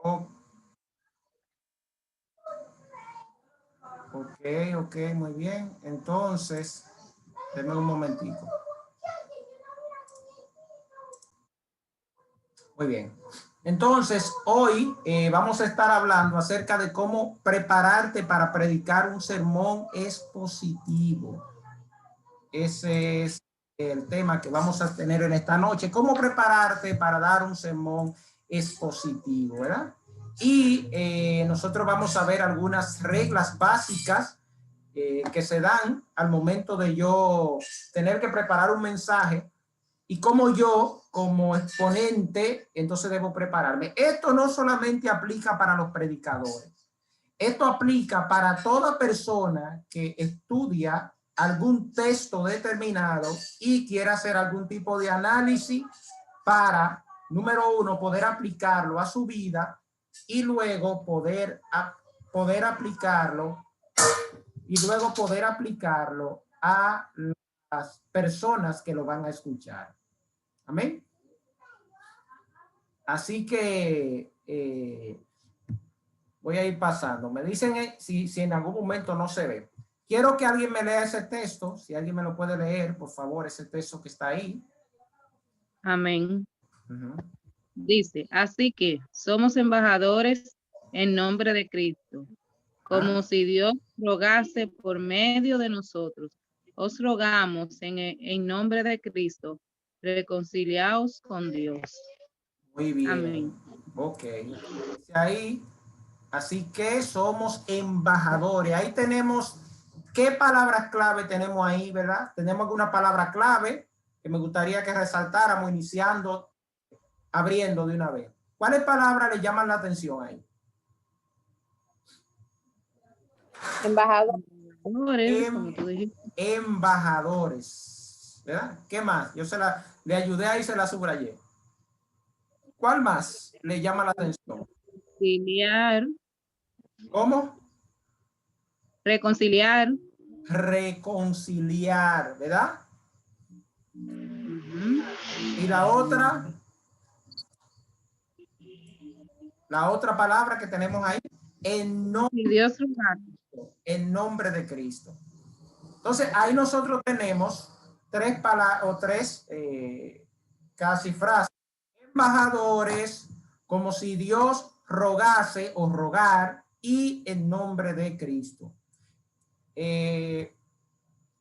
Oh, ok, muy bien. Entonces, denme un momentico. Muy bien. Entonces, hoy vamos a estar hablando acerca de cómo prepararte para predicar un sermón expositivo. Ese es el tema que vamos a tener en esta noche. Cómo prepararte para dar un sermón expositivo, ¿verdad? Y nosotros vamos a ver algunas reglas básicas que se dan al momento de yo tener que preparar un mensaje y cómo yo, como exponente, entonces debo prepararme. Esto no solamente aplica para los predicadores. Esto aplica para toda persona que estudia algún texto determinado y quiera hacer algún tipo de análisis para, número uno, poder aplicarlo a su vida y luego poder aplicarlo a las personas que lo van a escuchar. Amén. Así que voy a ir pasando. Me dicen si en algún momento no se ve. Quiero que alguien me lea ese texto. Si alguien me lo puede leer, por favor, ese texto que está ahí. Amén. Dice, así que somos embajadores en nombre de Cristo, como si Dios rogase por medio de nosotros. Os rogamos en nombre de Cristo, reconciliaos con Dios. Muy bien. Amén. Ok. Dice ahí, así que somos embajadores. Ahí tenemos, ¿qué palabras clave tenemos ahí, verdad? Tenemos alguna palabra clave que me gustaría que resaltáramos iniciando, abriendo de una vez. ¿Cuáles palabras le llaman la atención ahí? Embajadores. Como tú dijiste. Embajadores, ¿verdad? ¿Qué más? Yo le ayudé ahí, se la subrayé. ¿Cuál más le llama la atención? Reconciliar. ¿Cómo? Reconciliar. Reconciliar, ¿verdad? Y la otra palabra que tenemos ahí, en nombre de Cristo. Entonces, ahí nosotros tenemos tres casi frases. Embajadores, como si Dios rogase o rogar, y en nombre de Cristo.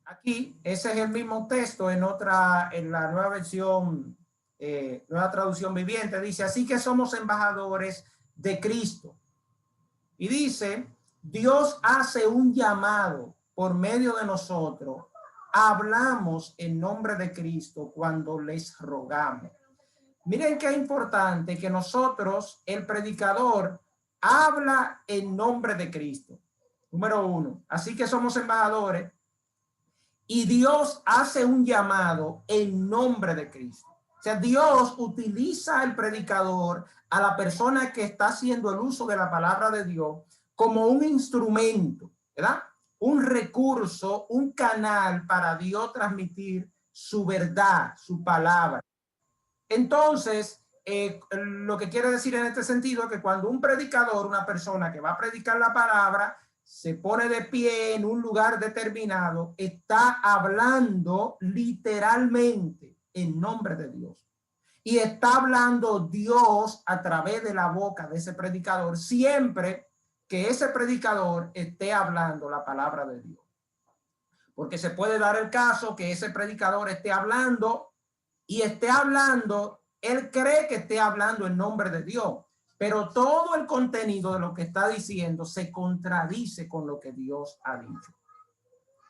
Aquí, ese es el mismo texto en la nueva versión, nueva traducción viviente, dice, así que somos embajadores de Cristo. Y dice, Dios hace un llamado por medio de nosotros. Hablamos en nombre de Cristo cuando les rogamos. Miren qué importante que nosotros, el predicador, habla en nombre de Cristo. Número uno. Así que somos embajadores y Dios hace un llamado en nombre de Cristo. O sea, Dios utiliza al predicador, a la persona que está haciendo el uso de la palabra de Dios, como un instrumento, ¿verdad? Un recurso, un canal para Dios transmitir su verdad, su palabra. Entonces, lo que quiere decir en este sentido es que cuando un predicador, una persona que va a predicar la palabra, se pone de pie en un lugar determinado, está hablando literalmente en nombre de Dios. Y está hablando Dios a través de la boca de ese predicador, siempre que ese predicador esté hablando la palabra de Dios. Porque se puede dar el caso que ese predicador esté hablando y esté hablando, él cree que esté hablando en nombre de Dios, pero todo el contenido de lo que está diciendo se contradice con lo que Dios ha dicho.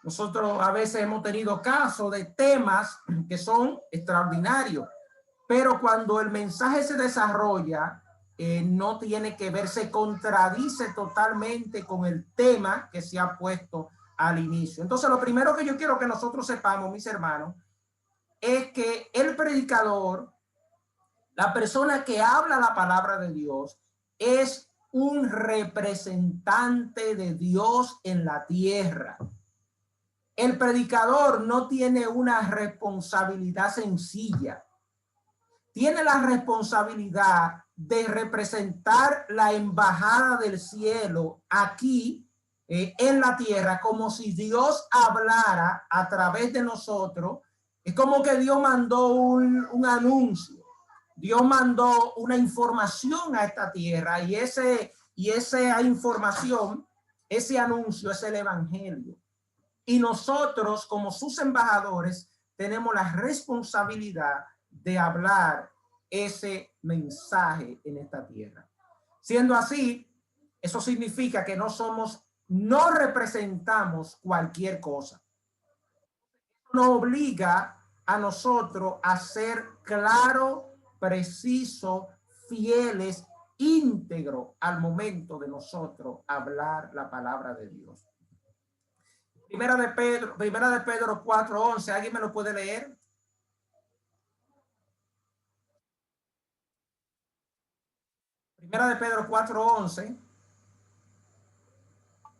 Nosotros a veces hemos tenido casos de temas que son extraordinarios, pero cuando el mensaje se desarrolla, no tiene que ver, se contradice totalmente con el tema que se ha puesto al inicio. Entonces, lo primero que yo quiero que nosotros sepamos, mis hermanos, es que el predicador, la persona que habla la palabra de Dios, es un representante de Dios en la tierra. El predicador no tiene una responsabilidad sencilla. Tiene la responsabilidad de representar la embajada del cielo aquí en la tierra, como si Dios hablara a través de nosotros. Es como que Dios mandó un anuncio, Dios mandó una información a esta tierra, y esa información, ese anuncio es el evangelio. Y nosotros, como sus embajadores, tenemos la responsabilidad de hablar ese mensaje en esta tierra. Siendo así, eso significa que no representamos cualquier cosa. Nos obliga a nosotros a ser claro, preciso, fieles, íntegro al momento de nosotros hablar la palabra de Dios. Primera de Pedro 4:11, ¿alguien me lo puede leer? Primera de Pedro 4:11.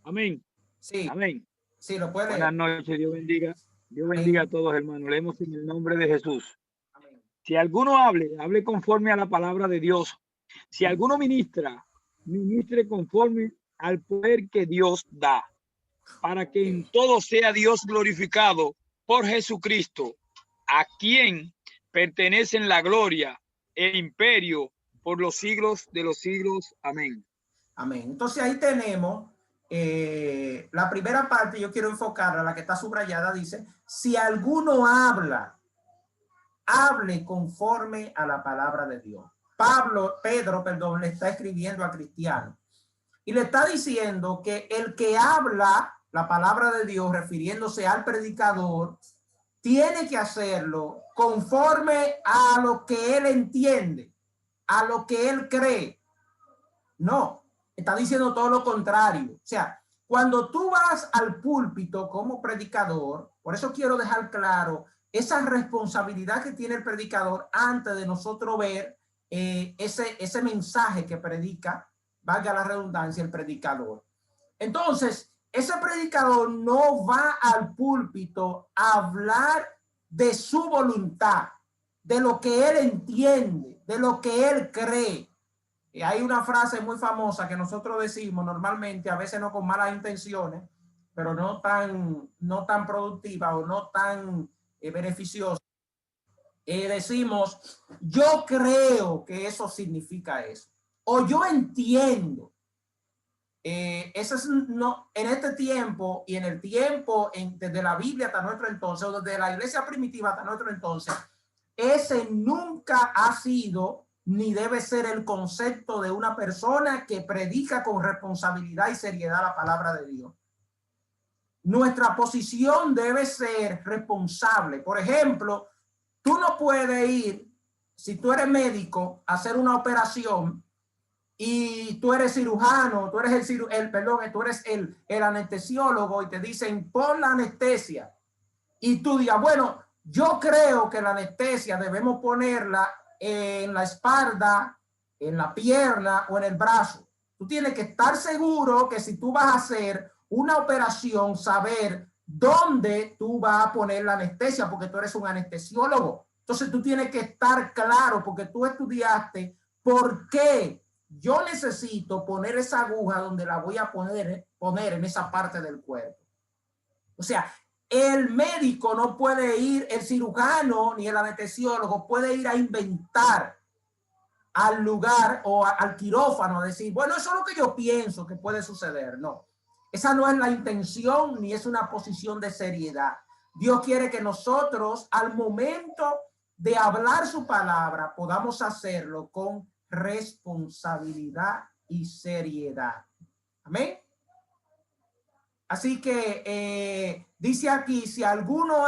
Amén. Sí. Amén. Sí, lo puede leer. Buenas noches, Dios bendiga. Dios bendiga a todos, hermanos. Leemos en el nombre de Jesús. Amén. Si alguno hable conforme a la palabra de Dios. Si alguno ministre conforme al poder que Dios da, para que en todo sea Dios glorificado por Jesucristo, a quien pertenecen la gloria, el imperio, por los siglos de los siglos. Amén. Amén. Entonces ahí tenemos la primera parte. Yo quiero enfocarla, la que está subrayada, dice: si alguno hable conforme a la palabra de Dios. Pedro, le está escribiendo a cristianos y le está diciendo que el que habla la palabra de Dios, refiriéndose al predicador, tiene que hacerlo conforme a lo que él entiende, a lo que él cree. No, está diciendo todo lo contrario. O sea, cuando tú vas al púlpito como predicador, por eso quiero dejar claro esa responsabilidad que tiene el predicador antes de nosotros ver ese mensaje que predica, valga la redundancia, el predicador. Entonces, ese predicador no va al púlpito a hablar de su voluntad, de lo que él entiende, de lo que él cree. Y hay una frase muy famosa que nosotros decimos normalmente, a veces no con malas intenciones, pero no tan productiva o no tan beneficiosa. Decimos: yo creo que eso significa eso, o yo entiendo. Eso es, no, en este tiempo y en el tiempo desde la Biblia hasta nuestro entonces, o desde la iglesia primitiva hasta nuestro entonces, ese nunca ha sido ni debe ser el concepto de una persona que predica con responsabilidad y seriedad la palabra de Dios. Nuestra posición debe ser responsable. Por ejemplo, tú no puedes ir, si tú eres médico, a hacer una operación y tú eres cirujano, tú eres tú eres el anestesiólogo, y te dicen: pon la anestesia. Y tú digas: bueno, yo creo que la anestesia debemos ponerla en la espalda, en la pierna o en el brazo. Tú tienes que estar seguro que si tú vas a hacer una operación, saber dónde tú vas a poner la anestesia, porque tú eres un anestesiólogo. Entonces tú tienes que estar claro, porque tú estudiaste por qué yo necesito poner esa aguja donde la voy a poner en esa parte del cuerpo. O sea, el médico no puede ir, el cirujano ni el anestesiólogo puede ir a inventar al lugar o al quirófano, a decir: bueno, eso es lo que yo pienso que puede suceder. No, esa no es la intención ni es una posición de seriedad. Dios quiere que nosotros, al momento de hablar su palabra, podamos hacerlo con responsabilidad y seriedad. Amén. Así que dice aquí: si alguno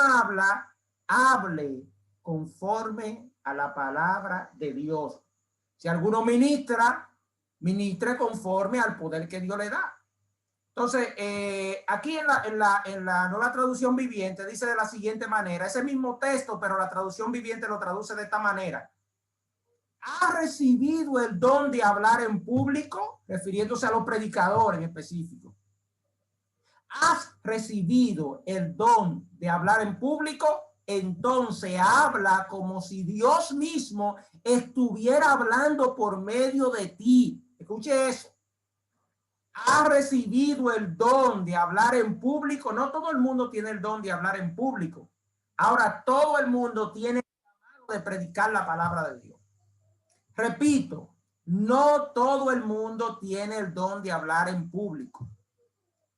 hable conforme a la palabra de Dios. Si alguno ministre conforme al poder que Dios le da. Entonces, aquí en la Nueva Traducción Viviente dice de la siguiente manera, ese mismo texto, pero la Traducción Viviente lo traduce de esta manera: ¿ha recibido el don de hablar en público? Refiriéndose a los predicadores en específico. ¿Has recibido el don de hablar en público? entonces habla como si Dios mismo estuviera hablando por medio de ti. Escuche eso. Ha recibido el don de hablar en público. No todo el mundo tiene el don de hablar en público. Ahora todo el mundo tiene el llamado de predicar la palabra de Dios. Repito, no todo el mundo tiene el don de hablar en público.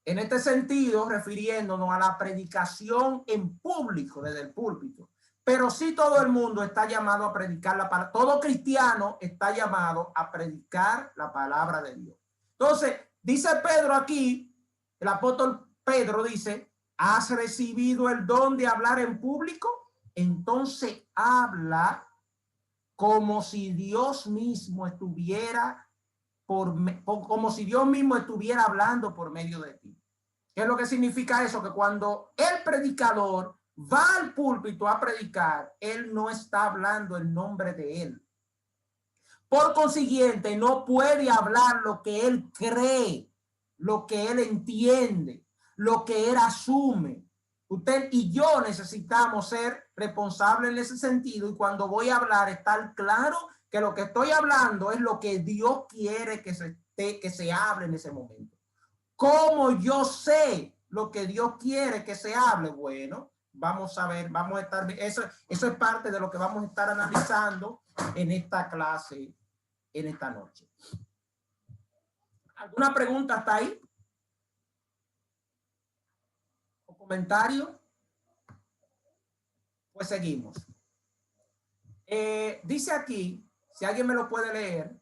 En este sentido, refiriéndonos a la predicación en público desde el púlpito. Pero sí todo el mundo está llamado a predicar la palabra. Todo cristiano está llamado a predicar la palabra de Dios. Entonces, dice Pedro aquí, el apóstol Pedro dice, ¿has recibido el don de hablar en público? Entonces habla como si Dios mismo estuviera como si Dios mismo estuviera hablando por medio de ti. ¿Qué es lo que significa eso? Que cuando el predicador va al púlpito a predicar, él no está hablando en nombre de él. Por consiguiente, no puede hablar lo que él cree, lo que él entiende, lo que él asume. Usted y yo necesitamos ser responsables en ese sentido, y cuando voy a hablar, estar claro que lo que estoy hablando es lo que Dios quiere que se hable en ese momento. ¿Cómo yo sé lo que Dios quiere que se hable? Bueno, vamos a ver, vamos a estar, eso es parte de lo que vamos a estar analizando en esta clase, en esta noche. ¿Alguna pregunta hasta ahí? ¿O comentario? Pues seguimos. Dice aquí, si alguien me lo puede leer,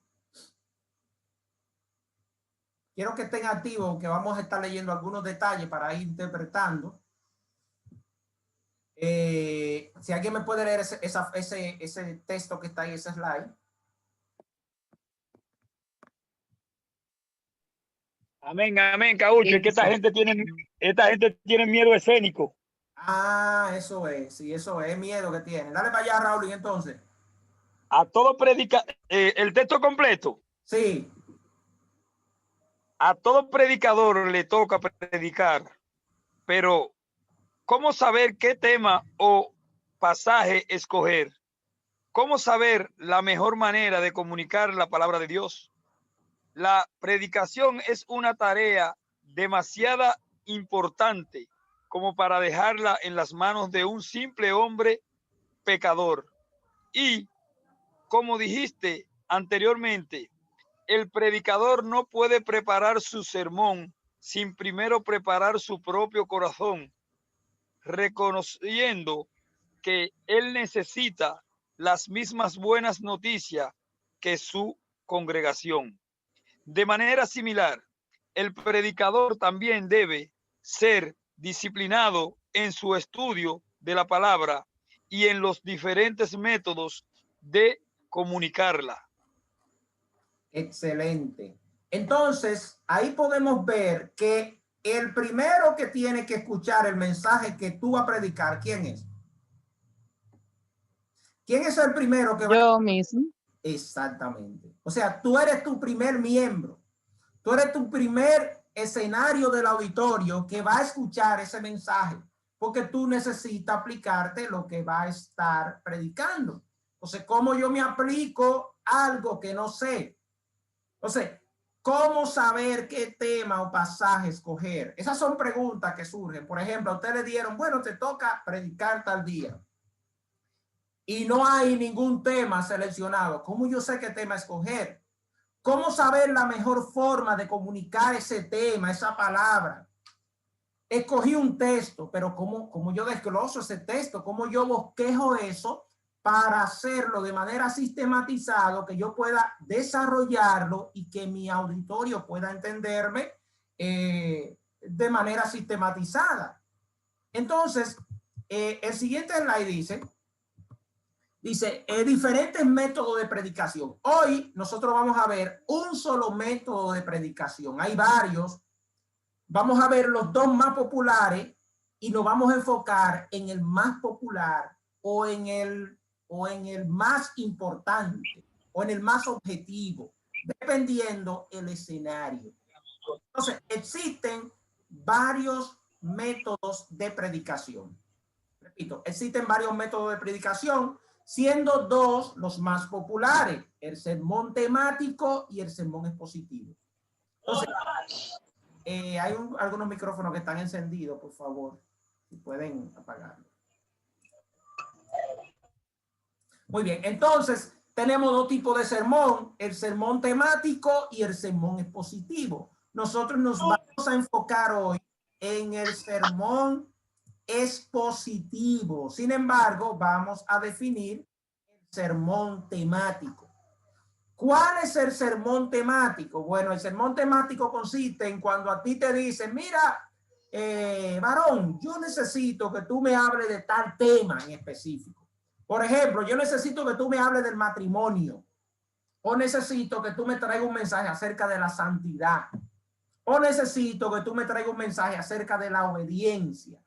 quiero que estén activos, que vamos a estar leyendo algunos detalles para ir interpretando. Si alguien me puede leer ese texto que está ahí, ese slide. Amén, amén, Caucho. Es que esta gente tiene miedo escénico. Ah, eso es, sí, eso es miedo que tienen. Dale para allá, Raúl, y entonces. A todo el texto completo. Sí. A todo predicador le toca predicar, pero ¿cómo saber qué tema o pasaje escoger? ¿Cómo saber la mejor manera de comunicar la palabra de Dios? La predicación es una tarea demasiado importante como para dejarla en las manos de un simple hombre pecador. Y, como dijiste anteriormente, el predicador no puede preparar su sermón sin primero preparar su propio corazón, reconociendo que él necesita las mismas buenas noticias que su congregación. De manera similar, el predicador también debe ser disciplinado en su estudio de la palabra y en los diferentes métodos de comunicarla. Excelente. Entonces, ahí podemos ver que el primero que tiene que escuchar el mensaje que tú vas a predicar, ¿quién es? ¿Quién es el primero que va? Yo mismo. Exactamente. O sea, tú eres tu primer miembro. Tú eres tu primer escenario del auditorio que va a escuchar ese mensaje, porque tú necesitas aplicarte lo que va a estar predicando. Entonces, ¿cómo yo me aplico algo que no sé? Entonces, ¿cómo saber qué tema o pasaje escoger? Esas son preguntas que surgen. Por ejemplo, a usted le dieron, bueno, te toca predicar tal día, y no hay ningún tema seleccionado. ¿Cómo yo sé qué tema escoger? ¿Cómo saber la mejor forma de comunicar ese tema, esa palabra? Escogí un texto, pero ¿cómo yo desgloso ese texto? ¿Cómo yo bosquejo eso para hacerlo de manera sistematizada, que yo pueda desarrollarlo y que mi auditorio pueda entenderme de manera sistematizada? Entonces, el siguiente slide dice diferentes métodos de predicación. Hoy nosotros vamos a ver un solo método de predicación. Hay varios. Vamos a ver los dos más populares y nos vamos a enfocar en el más popular o en el más importante o en el más objetivo, dependiendo el escenario. Entonces, existen varios métodos de predicación. existen varios métodos de predicación, siendo dos los más populares, el sermón temático y el sermón expositivo. Entonces, hay algunos micrófonos que están encendidos, por favor, si pueden apagarlo. Muy bien, entonces tenemos dos tipos de sermón, el sermón temático y el sermón expositivo. Nosotros nos vamos a enfocar hoy en el sermón expositivo. Sin embargo, vamos a definir el sermón temático. ¿Cuál es el sermón temático? Bueno, el sermón temático consiste en cuando a ti te dicen, mira, varón, yo necesito que tú me hables de tal tema en específico. Por ejemplo, yo necesito que tú me hables del matrimonio, o necesito que tú me traigas un mensaje acerca de la santidad, o necesito que tú me traigas un mensaje acerca de la obediencia.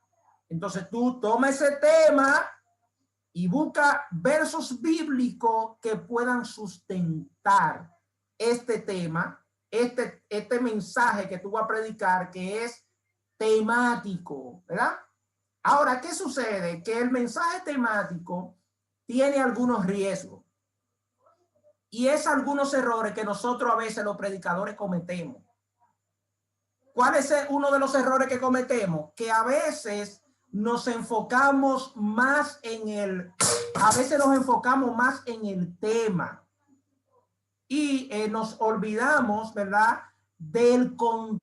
Entonces tú tomas ese tema y busca versos bíblicos que puedan sustentar este tema, este mensaje que tú vas a predicar, que es temático, ¿verdad? Ahora, ¿qué sucede? Que el mensaje temático tiene algunos riesgos y es algunos errores que nosotros a veces los predicadores cometemos. ¿Cuál es uno de los errores que cometemos? Que a veces nos enfocamos más en el tema y nos olvidamos, ¿verdad?, del contenido.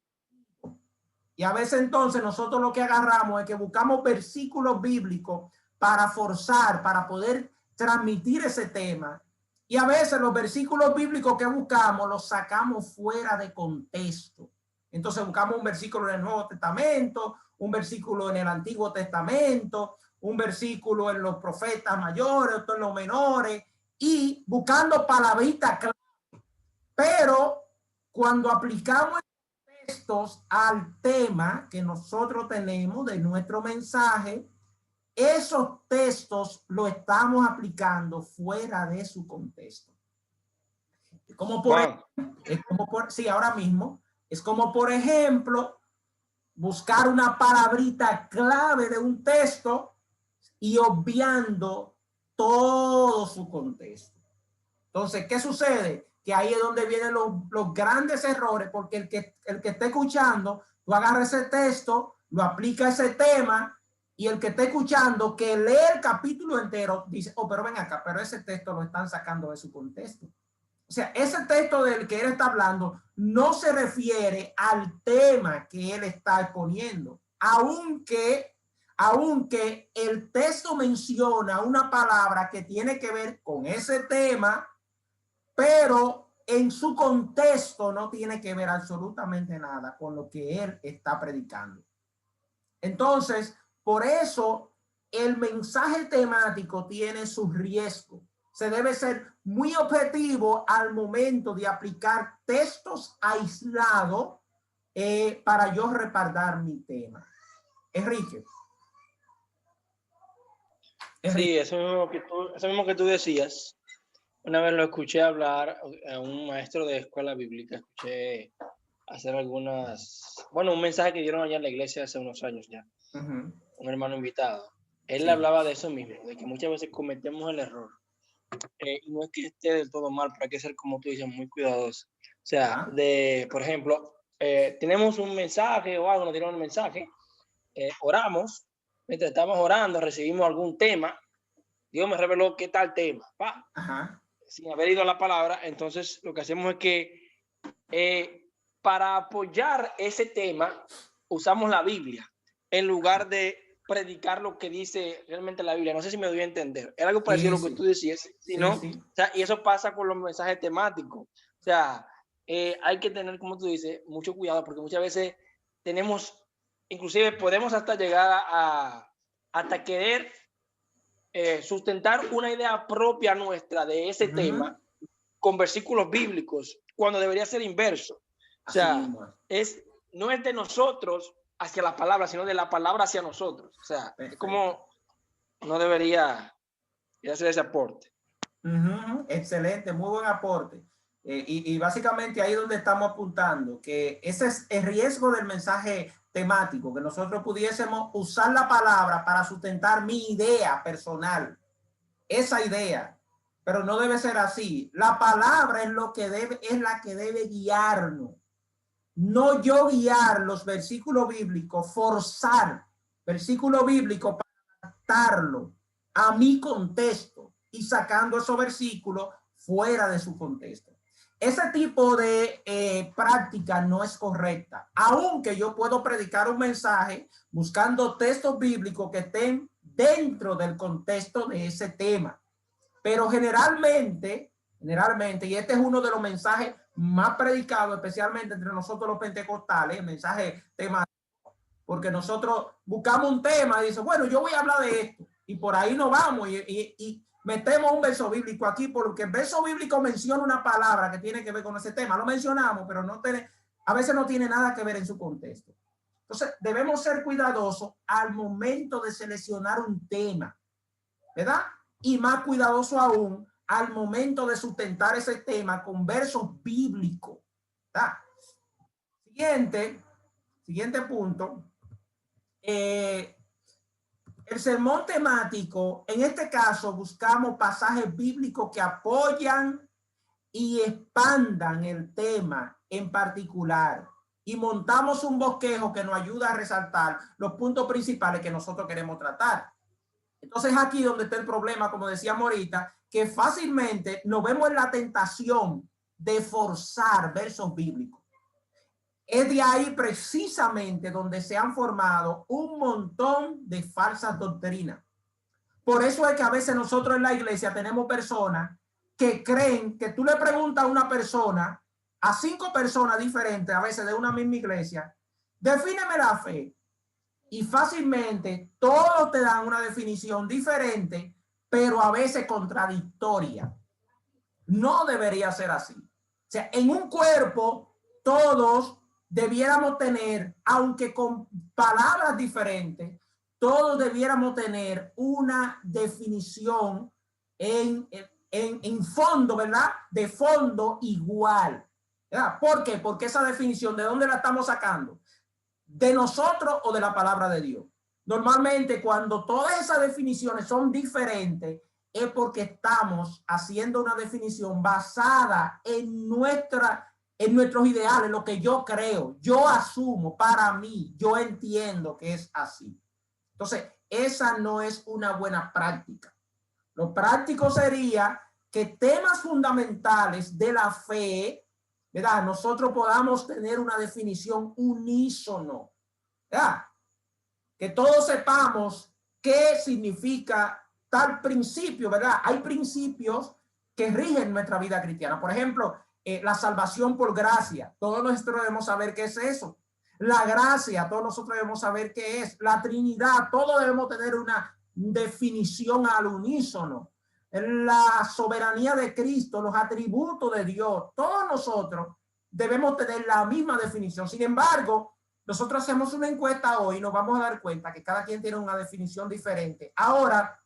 Y a veces entonces nosotros lo que agarramos es que buscamos versículos bíblicos para forzar, para poder transmitir ese tema. Y a veces los versículos bíblicos que buscamos los sacamos fuera de contexto. Entonces buscamos un versículo en el Nuevo Testamento, un versículo en el Antiguo Testamento, un versículo en los profetas mayores, otro en los menores, y buscando palabritas clave. Pero cuando aplicamos estos al tema que nosotros tenemos de nuestro mensaje, esos textos lo estamos aplicando fuera de su contexto. Sí, ahora mismo, es como por ejemplo, buscar una palabrita clave de un texto y obviando todo su contexto. Entonces, ¿qué sucede? Que ahí es donde vienen los grandes errores, porque el que esté escuchando, tú agarras ese texto, lo aplica a ese tema, y el que esté escuchando, que lee el capítulo entero, dice, oh, pero ven acá, pero ese texto lo están sacando de su contexto. O sea, ese texto del que él está hablando no se refiere al tema que él está exponiendo, aunque el texto menciona una palabra que tiene que ver con ese tema, pero en su contexto no tiene que ver absolutamente nada con lo que él está predicando. Entonces, por eso el mensaje temático tiene sus riesgos. Se debe ser muy objetivo al momento de aplicar textos aislados para yo respaldar mi tema. Enrique. Sí, eso mismo que tú decías. Una vez lo escuché hablar a un maestro de escuela bíblica, escuché hacer un mensaje que dieron allá en la iglesia hace unos años ya, un hermano invitado. Él hablaba de eso mismo, de que muchas veces cometemos el error. Y no es que esté del todo mal, pero hay que ser, como tú dices, muy cuidadoso. O sea, por ejemplo, tenemos un mensaje o algo, nos dieron un mensaje, oramos, mientras estamos orando, recibimos algún tema, Dios me reveló qué tal tema, sin haber ido a la palabra. Entonces lo que hacemos es que para apoyar ese tema usamos la Biblia en lugar de predicar lo que dice realmente la Biblia. No sé si me doy a entender. Era algo parecido a lo que tú decías, ¿no? O sea, y eso pasa con los mensajes temáticos. O sea, hay que tener, como tú dices, mucho cuidado, porque muchas veces inclusive podemos hasta llegar hasta querer sustentar una idea propia nuestra de ese tema con versículos bíblicos, cuando debería ser inverso. O sea, no es de nosotros hacia la palabra, sino de la palabra hacia nosotros. O sea, es como no debería hacer ese aporte. Excelente, muy buen aporte. Y básicamente ahí es donde estamos apuntando, que ese es el riesgo del mensaje temático, que nosotros pudiésemos usar la palabra para sustentar mi idea personal, esa idea, pero no debe ser así. La palabra es lo que debe, es la que debe guiarnos, no yo guiar los versículos bíblicos, forzar versículo bíblico para adaptarlo a mi contexto y sacando esos versículos fuera de su contexto. Ese tipo de práctica no es correcta, aunque yo puedo predicar un mensaje buscando textos bíblicos que estén dentro del contexto de ese tema. Pero generalmente, y este es uno de los mensajes más predicados, especialmente entre nosotros los pentecostales, el mensaje temático, porque nosotros buscamos un tema y dice, bueno, yo voy a hablar de esto, y por ahí nos vamos y metemos un verso bíblico aquí, porque el verso bíblico menciona una palabra que tiene que ver con ese tema. Lo mencionamos, pero no tiene, a veces no tiene nada que ver en su contexto. Entonces, debemos ser cuidadosos al momento de seleccionar un tema, ¿verdad? Y más cuidadoso aún al momento de sustentar ese tema con versos bíblicos, ¿verdad? Siguiente punto. El sermón temático, en este caso, buscamos pasajes bíblicos que apoyan y expandan el tema en particular y montamos un bosquejo que nos ayuda a resaltar los puntos principales que nosotros queremos tratar. Entonces aquí donde está el problema, como decíamos ahorita, que fácilmente nos vemos en la tentación de forzar versos bíblicos. Es de ahí precisamente donde se han formado un montón de falsas doctrinas. Por eso es que a veces nosotros en la iglesia tenemos personas que creen que tú le preguntas a una persona, a 5 personas diferentes, a veces de una misma iglesia, defíneme la fe. Y fácilmente todos te dan una definición diferente, pero a veces contradictoria. No debería ser así. O sea, en un cuerpo todos debiéramos tener, aunque con palabras diferentes, todos debiéramos tener una definición en fondo, ¿verdad? De fondo igual. ¿Verdad? ¿Por qué? Porque esa definición, ¿de dónde la estamos sacando? ¿De nosotros o de la palabra de Dios? Normalmente cuando todas esas definiciones son diferentes es porque estamos haciendo una definición basada en nuestros ideales, lo que yo creo, yo asumo para mí, yo entiendo que es así. Entonces, esa no es una buena práctica. Lo práctico sería que temas fundamentales de la fe, ¿verdad? Nosotros podamos tener una definición unísono, ¿verdad? Que todos sepamos qué significa tal principio, ¿verdad? Hay principios que rigen nuestra vida cristiana. Por ejemplo, la salvación por gracia. Todos nosotros debemos saber qué es eso. La gracia, todos nosotros debemos saber qué es. La Trinidad, todos debemos tener una definición al unísono. La soberanía de Cristo, los atributos de Dios, todos nosotros debemos tener la misma definición. Sin embargo, nosotros hacemos una encuesta hoy y nos vamos a dar cuenta que cada quien tiene una definición diferente. Ahora,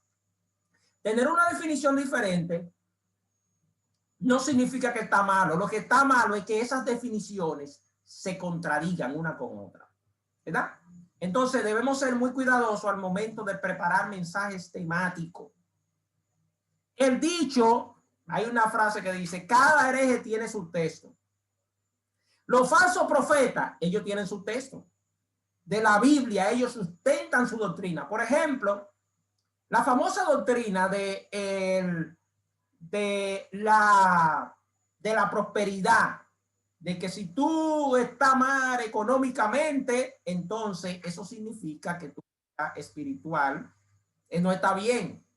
tener una definición diferente no significa que está malo. Lo que está malo es que esas definiciones se contradigan una con otra, ¿verdad? Entonces debemos ser muy cuidadosos al momento de preparar mensajes temáticos. El dicho, hay una frase que dice, cada hereje tiene su texto. Los falsos profetas, ellos tienen su texto. De la Biblia, ellos sustentan su doctrina. Por ejemplo, la famosa doctrina de la prosperidad, de que si tú estás mal económicamente, entonces eso significa que tu vida espiritual no está bien.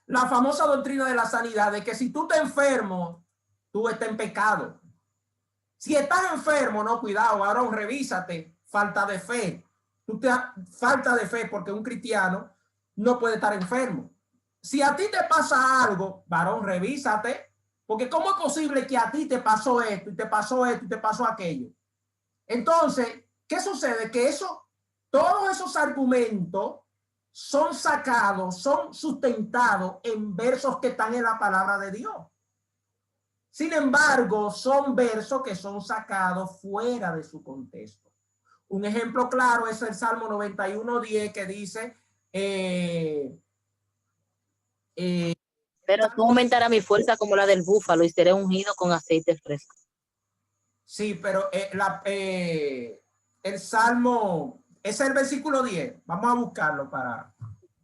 La famosa doctrina de la sanidad, de que si tú estás enfermo, tú estás en pecado. Si estás enfermo, no, cuidado, varón, revísate, falta de fe. Falta de fe porque un cristiano no puede estar enfermo. Si a ti te pasa algo, varón, revísate, porque ¿cómo es posible que a ti te pasó esto y te pasó esto y te pasó aquello? Entonces, ¿qué sucede? Que todos esos argumentos son sacados, son sustentados en versos que están en la palabra de Dios. Sin embargo, son versos que son sacados fuera de su contexto. Un ejemplo claro es el Salmo 91:10 que dice, Pero tú aumentarás mi fuerza como la del búfalo y seré ungido con aceite fresco. sí, pero el Salmo, ese es el versículo 10. Vamos a buscarlo para...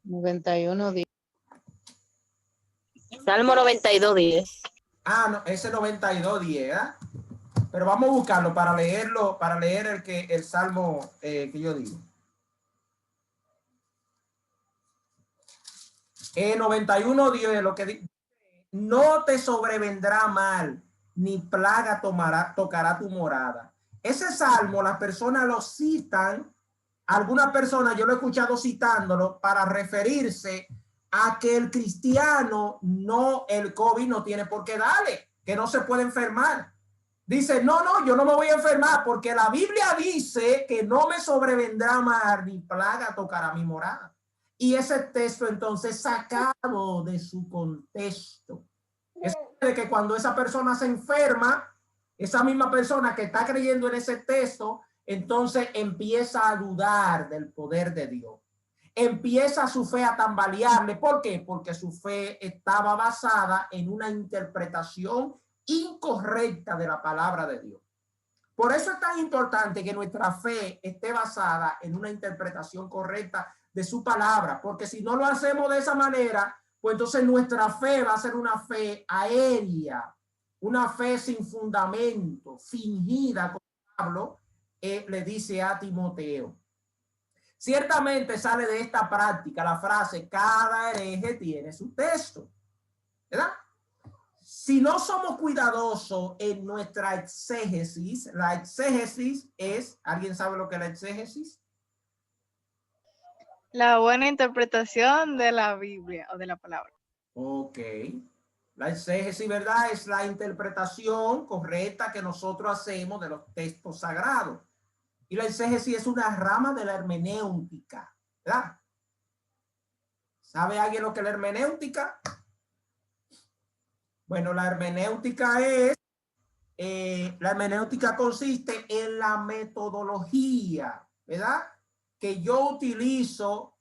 91 días. Salmo 92:10. Ah, no, ese 92:10, ¿eh? Pero vamos a buscarlo para leerlo, para leer el Salmo que yo digo. 91:10, lo que dice, no te sobrevendrá mal, ni plaga tocará tu morada. Ese salmo, las personas lo citan, algunas personas, yo lo he escuchado citándolo para referirse a que el cristiano el COVID no tiene por qué darle, que no se puede enfermar. Dice, no, yo no me voy a enfermar porque la Biblia dice que no me sobrevendrá mal ni plaga tocará mi morada. Y ese texto entonces sacado de su contexto. Es de que cuando esa persona se enferma, esa misma persona que está creyendo en ese texto, entonces empieza a dudar del poder de Dios. Empieza su fe a tambalearle. ¿Por qué? Porque su fe estaba basada en una interpretación incorrecta de la palabra de Dios. Por eso es tan importante que nuestra fe esté basada en una interpretación correcta de su palabra, porque si no lo hacemos de esa manera, pues entonces nuestra fe va a ser una fe aérea, una fe sin fundamento, fingida, como Pablo le dice a Timoteo. Ciertamente sale de esta práctica la frase, cada hereje tiene su texto, ¿verdad? Si no somos cuidadosos en nuestra exégesis, la exégesis es, ¿alguien sabe lo que es la exégesis? La buena interpretación de la Biblia o de la palabra. Ok. La exégesis, ¿verdad? Es la interpretación correcta que nosotros hacemos de los textos sagrados. Y la exégesis es una rama de la hermenéutica, ¿verdad? ¿Sabe alguien lo que es la hermenéutica? Bueno, la hermenéutica consiste en la metodología, ¿verdad? Que yo utilizo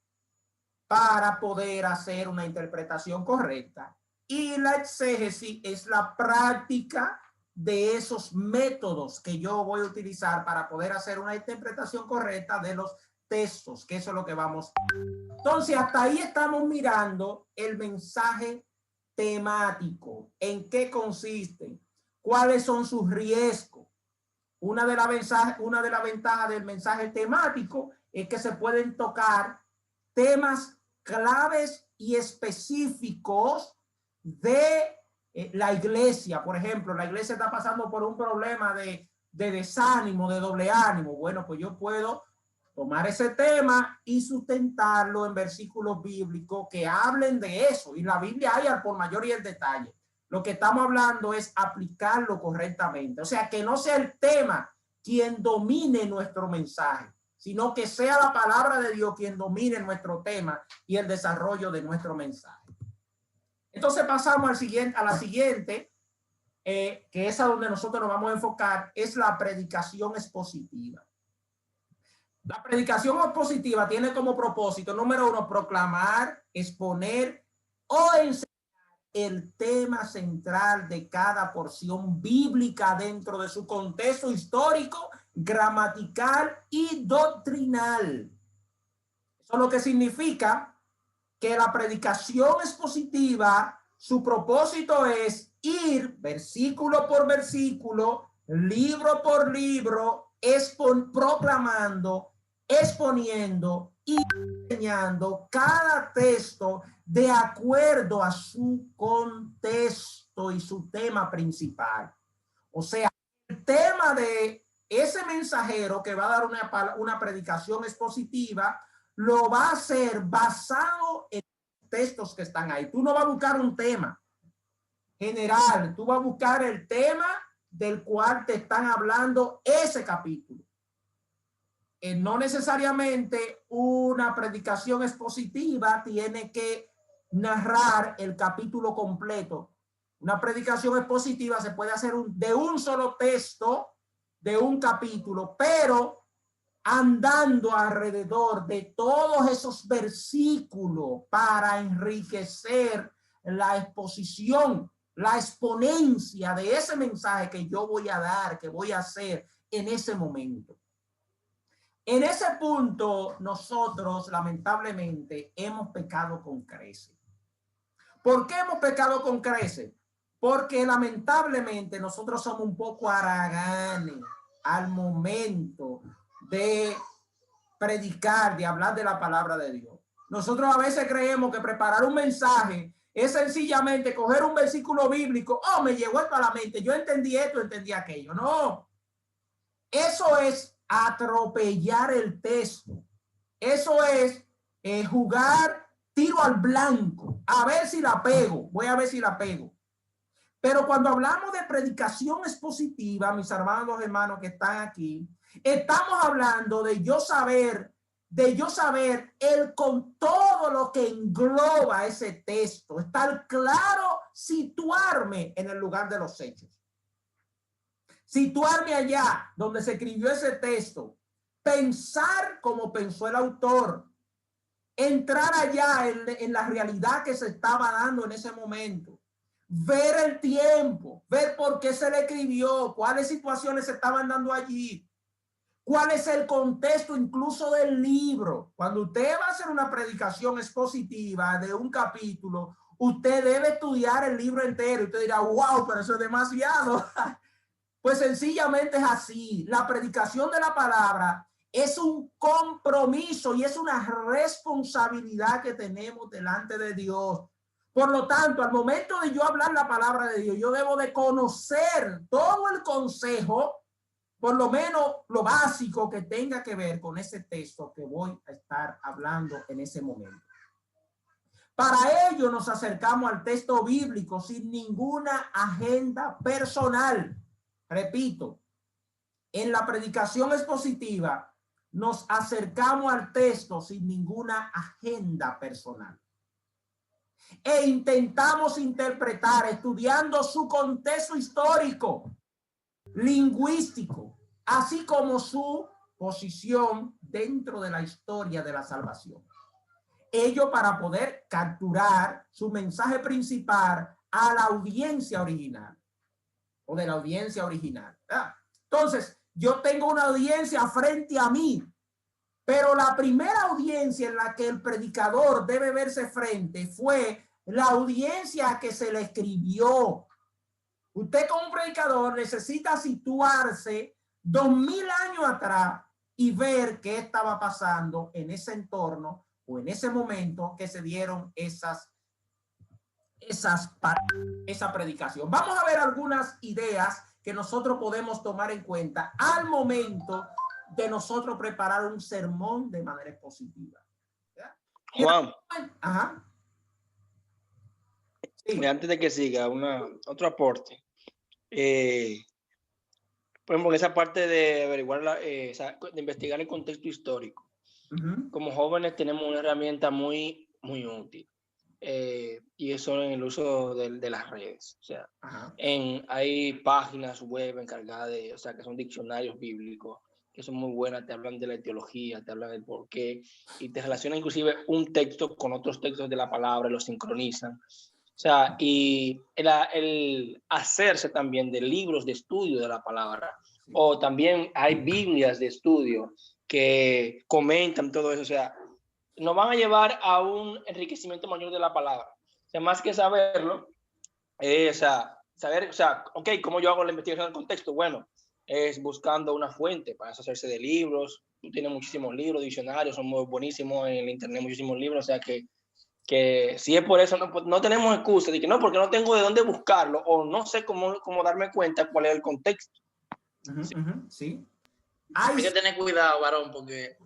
para poder hacer una interpretación correcta. Y la exégesis es la práctica de esos métodos que yo voy a utilizar para poder hacer una interpretación correcta de los textos, que eso es lo que vamos a hacer. Entonces, hasta ahí estamos mirando el mensaje temático. ¿En qué consiste? ¿Cuáles son sus riesgos? Una de las ventajas del mensaje temático es que se pueden tocar temas claves y específicos de la iglesia. Por ejemplo, la iglesia está pasando por un problema de desánimo, de doble ánimo. Bueno, pues yo puedo tomar ese tema y sustentarlo en versículos bíblicos que hablen de eso. Y la Biblia hay al por mayor y el detalle. Lo que estamos hablando es aplicarlo correctamente. O sea, que no sea el tema quien domine nuestro mensaje, sino que sea la palabra de Dios quien domine nuestro tema y el desarrollo de nuestro mensaje. Entonces pasamos a la siguiente, que es a donde nosotros nos vamos a enfocar, es la predicación expositiva. La predicación expositiva tiene como propósito, número 1, proclamar, exponer o enseñar el tema central de cada porción bíblica dentro de su contexto histórico, gramatical y doctrinal. Eso es lo que significa que la predicación expositiva, su propósito es ir versículo por versículo, libro por libro, proclamando, exponiendo y enseñando cada texto de acuerdo a su contexto y su tema principal. O sea, el tema de ese mensajero que va a dar una predicación expositiva lo va a hacer basado en los textos que están ahí. Tú no vas a buscar un tema general, tú vas a buscar el tema del cual te están hablando ese capítulo. No necesariamente una predicación expositiva tiene que narrar el capítulo completo. Una predicación expositiva se puede hacer de un solo texto, de un capítulo, pero andando alrededor de todos esos versículos para enriquecer la exposición, la exponencia de ese mensaje que yo voy a dar, que voy a hacer en ese momento. En ese punto, nosotros lamentablemente hemos pecado con creces. ¿Por qué hemos pecado con creces? Porque lamentablemente nosotros somos un poco haraganes al momento de predicar, de hablar de la palabra de Dios. Nosotros a veces creemos que preparar un mensaje es sencillamente coger un versículo bíblico. Oh, me llegó esto a la mente. Yo entendí esto, entendí aquello. No. Eso es atropellar el texto. Eso es jugar tiro al blanco. A ver si la pego. Voy a ver si la pego. Pero cuando hablamos de predicación expositiva, mis hermanos que están aquí, estamos hablando de yo saber con todo lo que engloba ese texto, estar claro, situarme en el lugar de los hechos. Situarme allá donde se escribió ese texto, pensar como pensó el autor, entrar allá en la realidad que se estaba dando en ese momento, ver el tiempo, ver por qué se le escribió, cuáles situaciones se estaban dando allí, cuál es el contexto incluso del libro. Cuando usted va a hacer una predicación expositiva de un capítulo, usted debe estudiar el libro entero. Usted dirá, wow, pero eso es demasiado. Pues sencillamente es así. La predicación de la palabra es un compromiso y es una responsabilidad que tenemos delante de Dios. Por lo tanto, al momento de yo hablar la palabra de Dios, yo debo de conocer todo el consejo, por lo menos lo básico que tenga que ver con ese texto que voy a estar hablando en ese momento. Para ello nos acercamos al texto bíblico sin ninguna agenda personal. Repito, en la predicación expositiva nos acercamos al texto sin ninguna agenda personal. E intentamos interpretar, estudiando su contexto histórico, lingüístico, así como su posición dentro de la historia de la salvación. Ello para poder capturar su mensaje principal a la audiencia original o de la audiencia original. Entonces, yo tengo una audiencia frente a mí, pero la primera audiencia en la que el predicador debe verse frente fue la audiencia que se le escribió. Usted como predicador necesita situarse 2000 años atrás y ver qué estaba pasando en ese entorno o en ese momento que se dieron esa predicación. Vamos a ver algunas ideas que nosotros podemos tomar en cuenta al momento de nosotros preparar un sermón de manera positiva. Juan. Ajá. Sí. Antes de que siga, otro aporte. Por ejemplo, esa parte de averiguar, de investigar el contexto histórico. Como jóvenes tenemos una herramienta muy, muy útil. Y eso en el uso de las redes. O sea, hay páginas web encargadas de, o sea, que son diccionarios bíblicos, que son muy buenas, te hablan de la etiología, te hablan del porqué, y te relacionan inclusive un texto con otros textos de la palabra, los sincronizan. O sea, y el hacerse también de libros de estudio de la palabra, o también hay Biblias de estudio que comentan todo eso. O sea, nos van a llevar a un enriquecimiento mayor de la palabra. O sea, más que saberlo, o sea, saber, o sea, ok, ¿cómo yo hago la investigación del contexto? Bueno, es buscando una fuente para hacerse de libros. Tú tienes muchísimos libros, diccionarios, son muy buenísimos en el internet, muchísimos libros. O sea, que si es por eso, no tenemos excusa de que no, porque no tengo de dónde buscarlo o no sé cómo darme cuenta cuál es el contexto. Sí. Hay que tener cuidado, varón, porque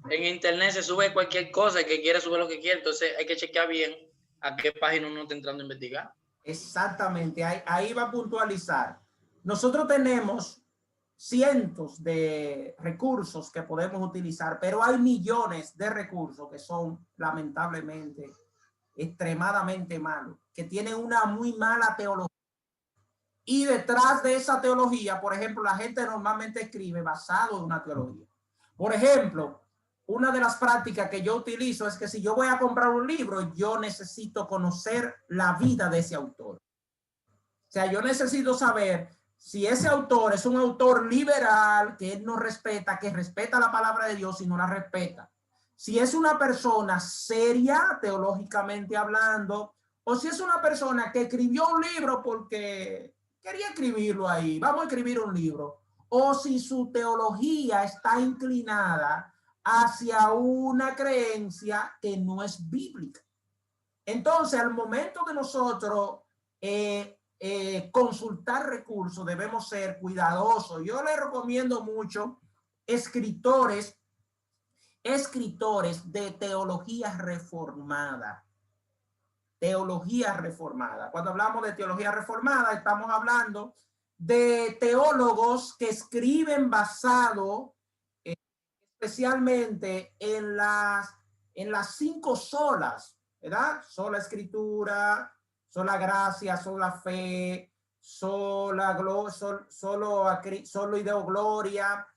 en internet se sube cualquier cosa, el que quiere sube lo que quiere, entonces hay que chequear bien a qué página uno está entrando a investigar. Exactamente, ahí va a puntualizar. Nosotros tenemos cientos de recursos que podemos utilizar, pero hay millones de recursos que son lamentablemente extremadamente malos, que tienen una muy mala teología. Y detrás de esa teología, por ejemplo, la gente normalmente escribe basado en una teología. Por ejemplo, una de las prácticas que yo utilizo es que si yo voy a comprar un libro, yo necesito conocer la vida de ese autor. O sea, yo necesito saber si ese autor es un autor liberal, que él no respeta, que respeta la palabra de Dios y no la respeta. Si es una persona seria, teológicamente hablando, o si es una persona que escribió un libro porque quería escribirlo ahí, vamos a escribir un libro, o si su teología está inclinada hacia una creencia que no es bíblica. Entonces, al momento de nosotros consultar recursos, debemos ser cuidadosos. Yo le recomiendo mucho escritores de teología reformada. Teología reformada. Cuando hablamos de teología reformada, estamos hablando de teólogos que escriben basado especialmente en las 5 solas, ¿verdad? Sola escritura, sola gracia, sola fe, sola solo ideo gloria,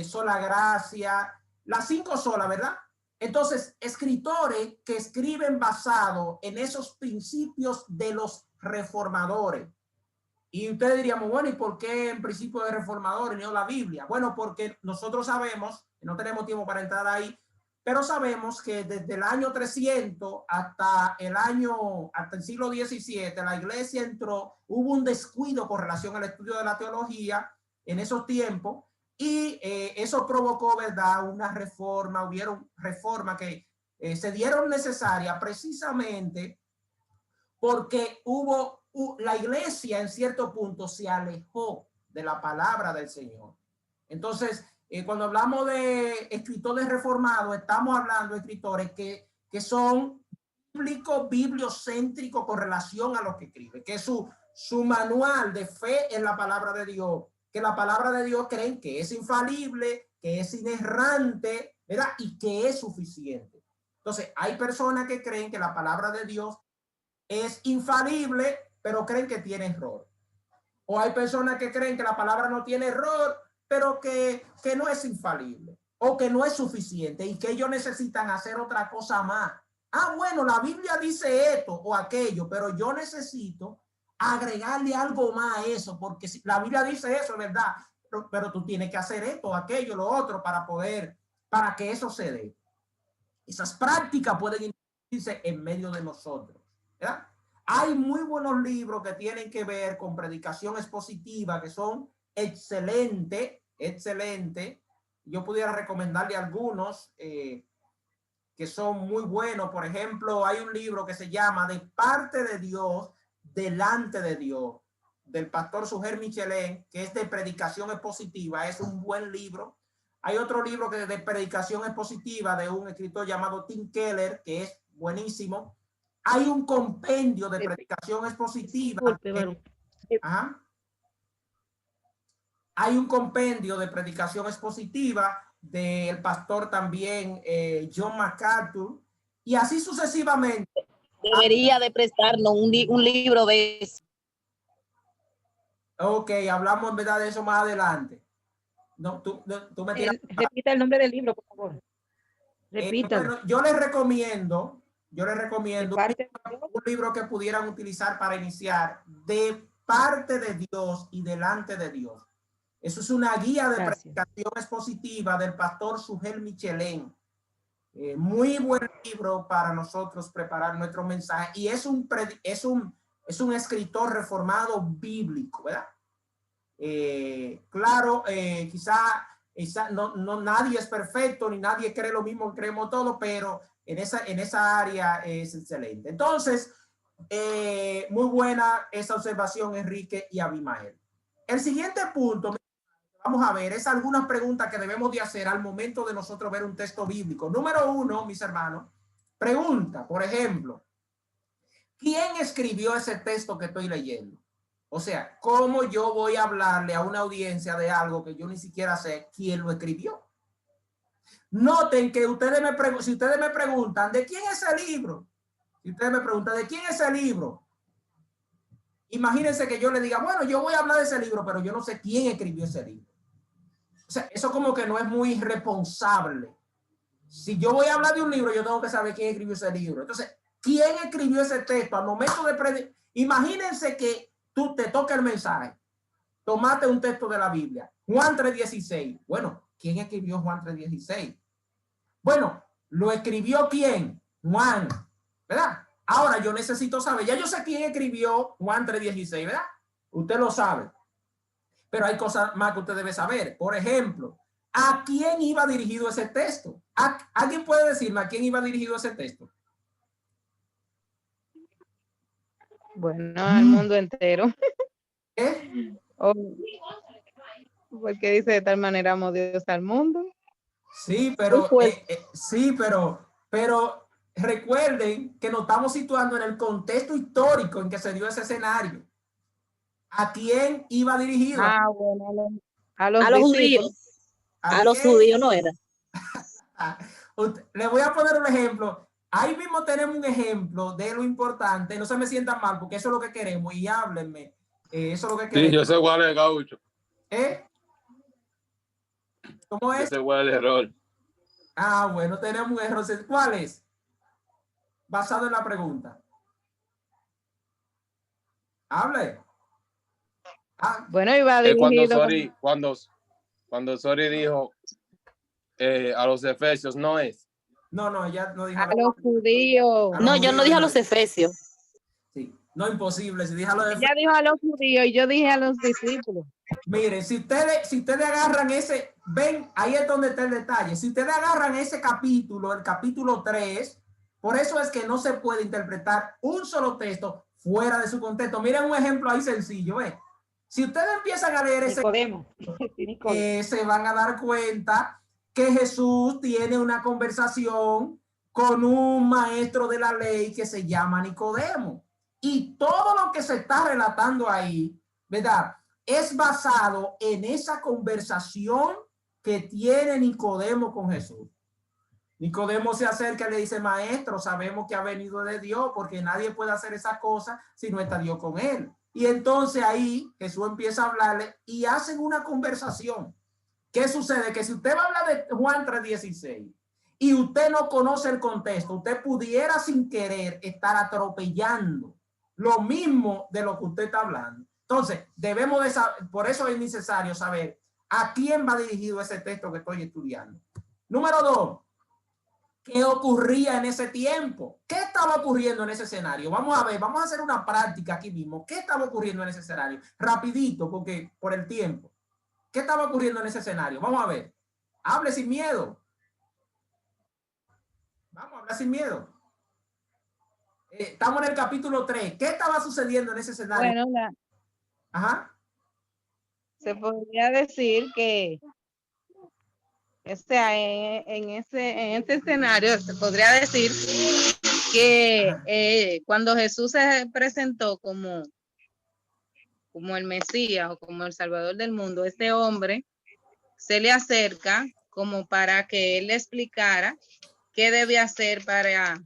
sola gracia, las 5 solas, ¿verdad? Entonces, escritores que escriben basado en esos principios de los reformadores. Y ustedes dirían, bueno, ¿y por qué en principio de reformadores no la Biblia? Bueno, porque nosotros sabemos, no tenemos tiempo para entrar ahí, pero sabemos que desde el año 300 hasta el siglo XVII, la iglesia hubo un descuido con relación al estudio de la teología en esos tiempos, y eso provocó, ¿verdad?, una reforma. Hubieron reformas que se dieron necesarias precisamente porque la iglesia en cierto punto se alejó de la palabra del Señor. Entonces, cuando hablamos de escritores reformados, estamos hablando de escritores que son bibliocéntricos con relación a lo que escribe, que su manual de fe en la palabra de Dios, que la palabra de Dios creen que es infalible, que es inerrante, ¿verdad? Y que es suficiente. Entonces, hay personas que creen que la palabra de Dios es infalible, pero creen que tiene error. O hay personas que creen que la palabra no tiene error, pero que no es infalible, o que no es suficiente, y que ellos necesitan hacer otra cosa más. Bueno, la Biblia dice esto o aquello, pero yo necesito agregarle algo más a eso, porque si la Biblia dice eso, es verdad, pero tú tienes que hacer esto, aquello, lo otro, para que eso se dé. Esas prácticas pueden introducirse en medio de nosotros, ¿verdad? Hay muy buenos libros que tienen que ver con predicación expositiva, que son excelentes. Yo pudiera recomendarle algunos que son muy buenos. Por ejemplo, hay un libro que se llama De parte de Dios, delante de Dios, del pastor Sugel Michelén, que es de predicación expositiva. Es un buen libro. Hay otro libro que es de predicación expositiva de un escritor llamado Tim Keller, que es buenísimo. Hay un compendio de predicación expositiva. Hay un compendio de predicación expositiva del pastor también John MacArthur, y así sucesivamente. Debería de prestarnos un libro de eso. Ok, hablamos en verdad de eso más adelante. No, tú me tiras. Repita el nombre del libro, por favor. Repítalo. Bueno, yo les recomiendo un libro que pudieran utilizar para iniciar, De parte de Dios y delante de Dios. Eso es una guía de predicación expositiva del pastor Sugel Michelén. Muy buen libro para nosotros preparar nuestro mensaje, y es un escritor reformado bíblico, ¿verdad? Claro, quizá no nadie es perfecto, ni nadie cree lo mismo que creemos todos, pero en esa área es excelente. Entonces, muy buena esa observación, Enrique y Abimael. El siguiente punto, vamos a ver, es algunas preguntas que debemos de hacer al momento de nosotros ver un texto bíblico. Número 1, mis hermanos, pregunta, por ejemplo, ¿quién escribió ese texto que estoy leyendo? O sea, ¿cómo yo voy a hablarle a una audiencia de algo que yo ni siquiera sé quién lo escribió? Noten que si ustedes me preguntan, ¿de quién es el libro? Si ustedes me preguntan, ¿de quién es el libro? Imagínense que yo le diga, bueno, yo voy a hablar de ese libro, pero yo no sé quién escribió ese libro. O sea, eso como que no es muy responsable. Si yo voy a hablar de un libro, yo tengo que saber quién escribió ese libro. Entonces, ¿quién escribió ese texto? Al momento de predicar, imagínense que tú te toca el mensaje. Tomate un texto de la Biblia, Juan 3:16. Bueno, ¿quién escribió Juan 3:16? Bueno, ¿lo escribió quién? Juan, ¿verdad? Ahora yo necesito saber, ya yo sé quién escribió Juan 3:16, ¿verdad? Usted lo sabe. Pero hay cosas más que usted debe saber. Por ejemplo, ¿a quién iba dirigido ese texto? ¿Alguien puede decirme a quién iba dirigido ese texto? Bueno, al mundo entero. ¿Eh? Oh, porque dice de tal manera amó Dios al mundo. Sí, pero recuerden que nos estamos situando en el contexto histórico en que se dio ese escenario. ¿A quién iba dirigido? Ah, bueno, a los judíos. discípulos. A los judíos no era. Le voy a poner un ejemplo. Ahí mismo tenemos un ejemplo de lo importante. No se me sientan mal porque eso es lo que queremos y háblenme. Eso es lo que queremos. Sí, yo sé cuál es el gaucho. ¿Cómo es? Yo sé cuál es el error. Ah, bueno, tenemos un error. ¿Cuál es? Basado en la pregunta. Hable. Bueno, iba dirigido. Cuando Sori dijo a los efesios, no es. No, ya no dijo. A los judíos. No, yo no dije a los efesios. Sí, no, imposible. Si dije a los efesios. Ella dijo a los judíos y yo dije a los discípulos. Mire, si ustedes agarran ese, ven, ahí es donde está el detalle. Si ustedes agarran ese capítulo, el capítulo 3, por eso es que no se puede interpretar un solo texto fuera de su contexto. Miren un ejemplo ahí sencillo, Si ustedes empiezan a leer ese, se van a dar cuenta que Jesús tiene una conversación con un maestro de la ley que se llama Nicodemo. Y todo lo que se está relatando ahí, ¿verdad?, es basado en esa conversación que tiene Nicodemo con Jesús. Nicodemo se acerca y le dice, maestro, sabemos que ha venido de Dios porque nadie puede hacer esa cosa si no está Dios con él. Y entonces ahí Jesús empieza a hablarle y hacen una conversación. ¿Qué sucede? Que si usted va a hablar de Juan 3:16 y usted no conoce el contexto, usted pudiera sin querer estar atropellando lo mismo de lo que usted está hablando. Entonces, debemos de saber, por eso es necesario saber a quién va dirigido ese texto que estoy estudiando. Número 2, ¿qué ocurría en ese tiempo? ¿Qué estaba ocurriendo en ese escenario? Vamos a ver, vamos a hacer una práctica aquí mismo. ¿Qué estaba ocurriendo en ese escenario? Rapidito, porque por el tiempo. ¿Qué estaba ocurriendo en ese escenario? Vamos a ver. Hable sin miedo. Vamos a hablar sin miedo. Estamos en el capítulo 3. ¿Qué estaba sucediendo en ese escenario? Bueno, Ajá. se podría decir que en este escenario se podría decir que cuando Jesús se presentó como el Mesías o como el Salvador del mundo, este hombre se le acerca como para que él le explicara qué debe hacer para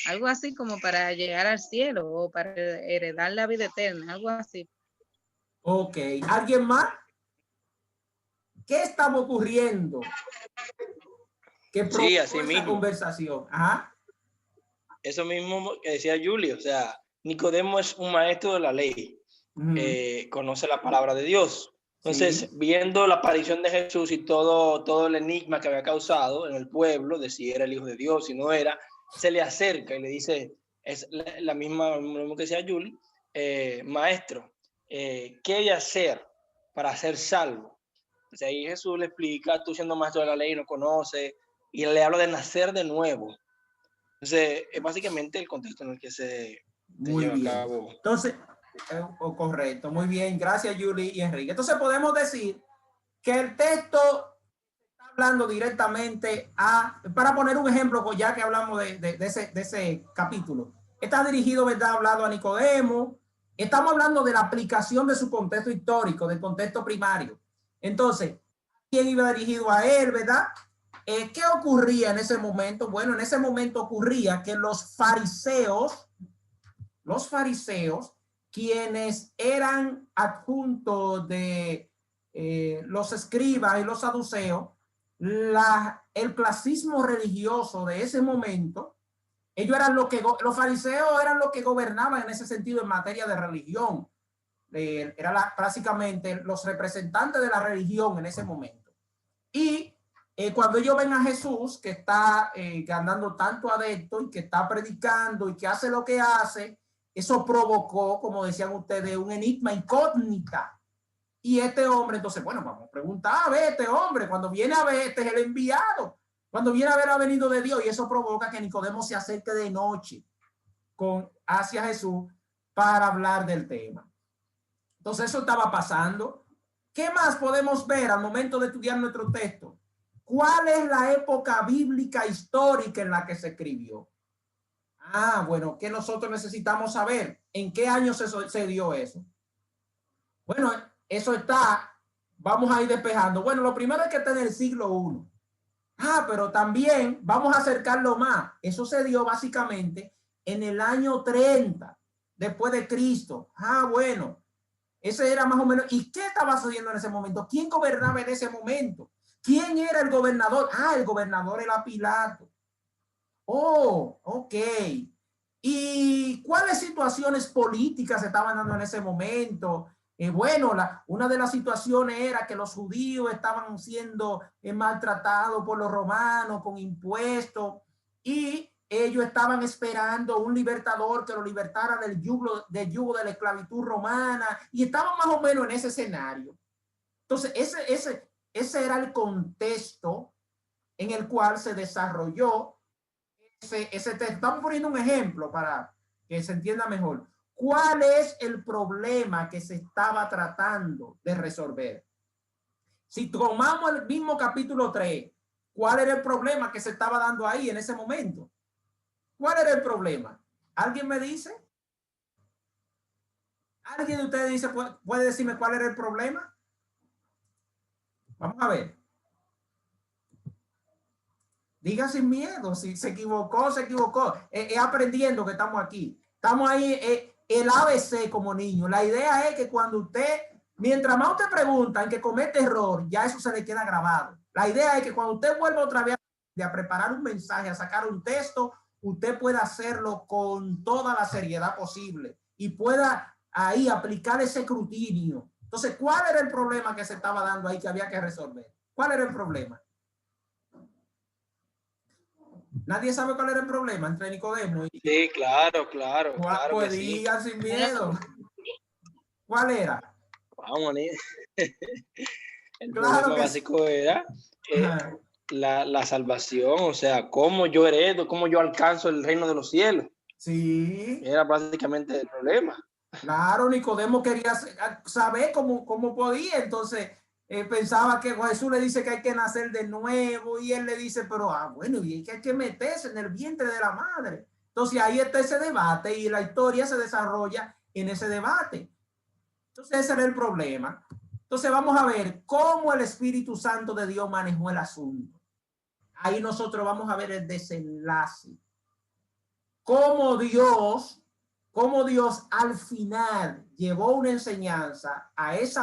algo así como para llegar al cielo o para heredar la vida eterna, algo así. Ok, ¿alguien más? ¿Qué estaba ocurriendo? Sí, así mismo. Conversación. Ajá. Eso mismo que decía Julio, o sea, Nicodemo es un maestro de la ley, conoce la palabra de Dios. Entonces, viendo la aparición de Jesús y todo el enigma que había causado en el pueblo, de si era el Hijo de Dios, si no era, se le acerca y le dice, es lo mismo que decía Julio, maestro, ¿qué hay que hacer para ser salvo? Entonces ahí Jesús le explica, tú siendo maestro de la ley no conoces, y le habla de nacer de nuevo. Entonces, es básicamente el contexto en el que se lleva a cabo. Entonces, correcto, muy bien. Gracias, Julie y Enrique. Entonces, podemos decir que el texto está hablando directamente para poner un ejemplo, ya que hablamos de ese capítulo, está dirigido, ¿verdad?, hablando a Nicodemo. Estamos hablando de la aplicación de su contexto histórico, del contexto primario. Entonces, ¿quién iba dirigido a él, verdad? ¿Qué ocurría en ese momento? Bueno, en ese momento ocurría que los fariseos quienes eran adjuntos de los escribas y los saduceos, el clasismo religioso de ese momento, ellos eran los fariseos eran los que gobernaban en ese sentido en materia de religión. Eran básicamente los representantes de la religión en ese momento. Y cuando ellos ven a Jesús, que está ganando tanto adepto y que está predicando y que hace lo que hace, eso provocó, como decían ustedes, un enigma incógnita. Y este hombre, entonces, bueno, vamos a preguntar a ver este hombre, cuando viene a ver, este es el enviado, cuando viene a ver, ha venido de Dios, y eso provoca que Nicodemo se acerque de noche hacia Jesús para hablar del tema. Entonces eso estaba pasando. ¿Qué más podemos ver al momento de estudiar nuestro texto? ¿Cuál es la época bíblica histórica en la que se escribió? Ah, bueno, ¿qué nosotros necesitamos saber? ¿En qué año se dio eso? Bueno, eso vamos a ir despejando. Bueno, lo primero es que está en el siglo I. Ah, pero también vamos a acercarlo más. Eso se dio básicamente en el año 30 después de Cristo. Ah, bueno, ese era más o menos. ¿Y qué estaba sucediendo en ese momento? ¿Quién gobernaba en ese momento? ¿Quién era el gobernador? Ah, el gobernador era Pilato. Oh, ok. ¿Y cuáles situaciones políticas se estaban dando en ese momento? Bueno, una de las situaciones era que los judíos estaban siendo maltratados por los romanos con impuestos y ellos estaban esperando un libertador que lo libertara del yugo de la esclavitud romana y estaban más o menos en ese escenario. Entonces, ese era el contexto en el cual se desarrolló ese texto. Estamos poniendo un ejemplo para que se entienda mejor. ¿Cuál es el problema que se estaba tratando de resolver? Si tomamos el mismo capítulo 3, ¿cuál era el problema que se estaba dando ahí en ese momento? ¿Cuál era el problema? ¿Alguien me dice? ¿Alguien de ustedes dice, puede decirme cuál era el problema? Vamos a ver. Diga sin miedo, si se equivocó, se equivocó. Aprendiendo que estamos aquí. Estamos ahí, el ABC como niño. La idea es que cuando mientras más usted pregunta en que comete error, ya eso se le queda grabado. La idea es que cuando usted vuelva otra vez a preparar un mensaje, a sacar un texto, usted pueda hacerlo con toda la seriedad posible y pueda ahí aplicar ese escrutinio. Entonces, ¿cuál era el problema que se estaba dando ahí que había que resolver? ¿Cuál era el problema? Nadie sabe cuál era el problema entre Nicodemo y... Sí, claro. Pues digan sin miedo. ¿Cuál era? Vamos, el Claro problema que básico era la salvación, o sea, cómo yo heredo, cómo yo alcanzo el reino de los cielos. Sí. Era básicamente el problema. Claro, Nicodemo quería saber cómo podía, entonces pensaba que Jesús le dice que hay que nacer de nuevo y él le dice, pero bueno, y que hay que meterse en el vientre de la madre. Entonces ahí está ese debate y la historia se desarrolla en ese debate. Entonces ese era el problema. Entonces vamos a ver cómo el Espíritu Santo de Dios manejó el asunto. Ahí nosotros vamos a ver el desenlace. Cómo Dios al final llevó una enseñanza a ese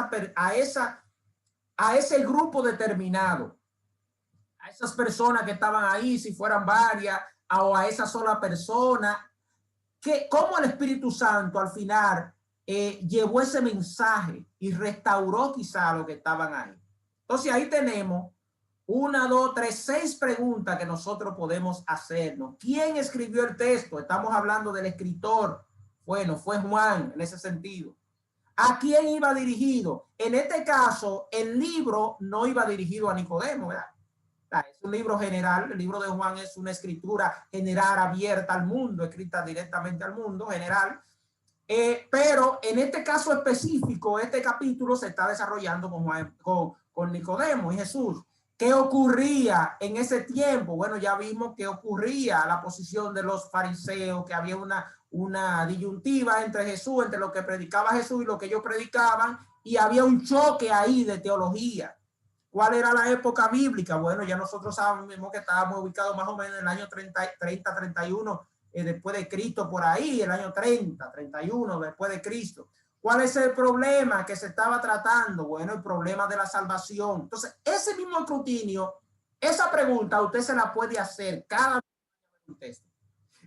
grupo determinado, a esas personas que estaban ahí, si fueran varias, o a esa sola persona, cómo el Espíritu Santo al final llevó ese mensaje y restauró quizá lo que estaban ahí. Entonces ahí tenemos 1, 2, 3, 6 preguntas que nosotros podemos hacernos. ¿Quién escribió el texto? Estamos hablando del escritor. Bueno, fue Juan en ese sentido. ¿A quién iba dirigido? En este caso, el libro no iba dirigido a Nicodemo, ¿verdad? Es un libro general. El libro de Juan es una escritura general abierta al mundo, escrita directamente al mundo general. Pero en este caso específico, este capítulo se está desarrollando con Nicodemo y Jesús. ¿Qué ocurría en ese tiempo? Bueno, ya vimos que ocurría la posición de los fariseos, que había una disyuntiva entre Jesús, entre lo que predicaba Jesús y lo que ellos predicaban, y había un choque ahí de teología. ¿Cuál era la época bíblica? Bueno, ya nosotros sabemos que estábamos ubicados más o menos en el año 30-31 después de Cristo por ahí, el año 30, 31 después de Cristo. ¿Cuál es el problema que se estaba tratando? Bueno, el problema de la salvación. Entonces, ese mismo escrutinio, esa pregunta usted se la puede hacer cada texto.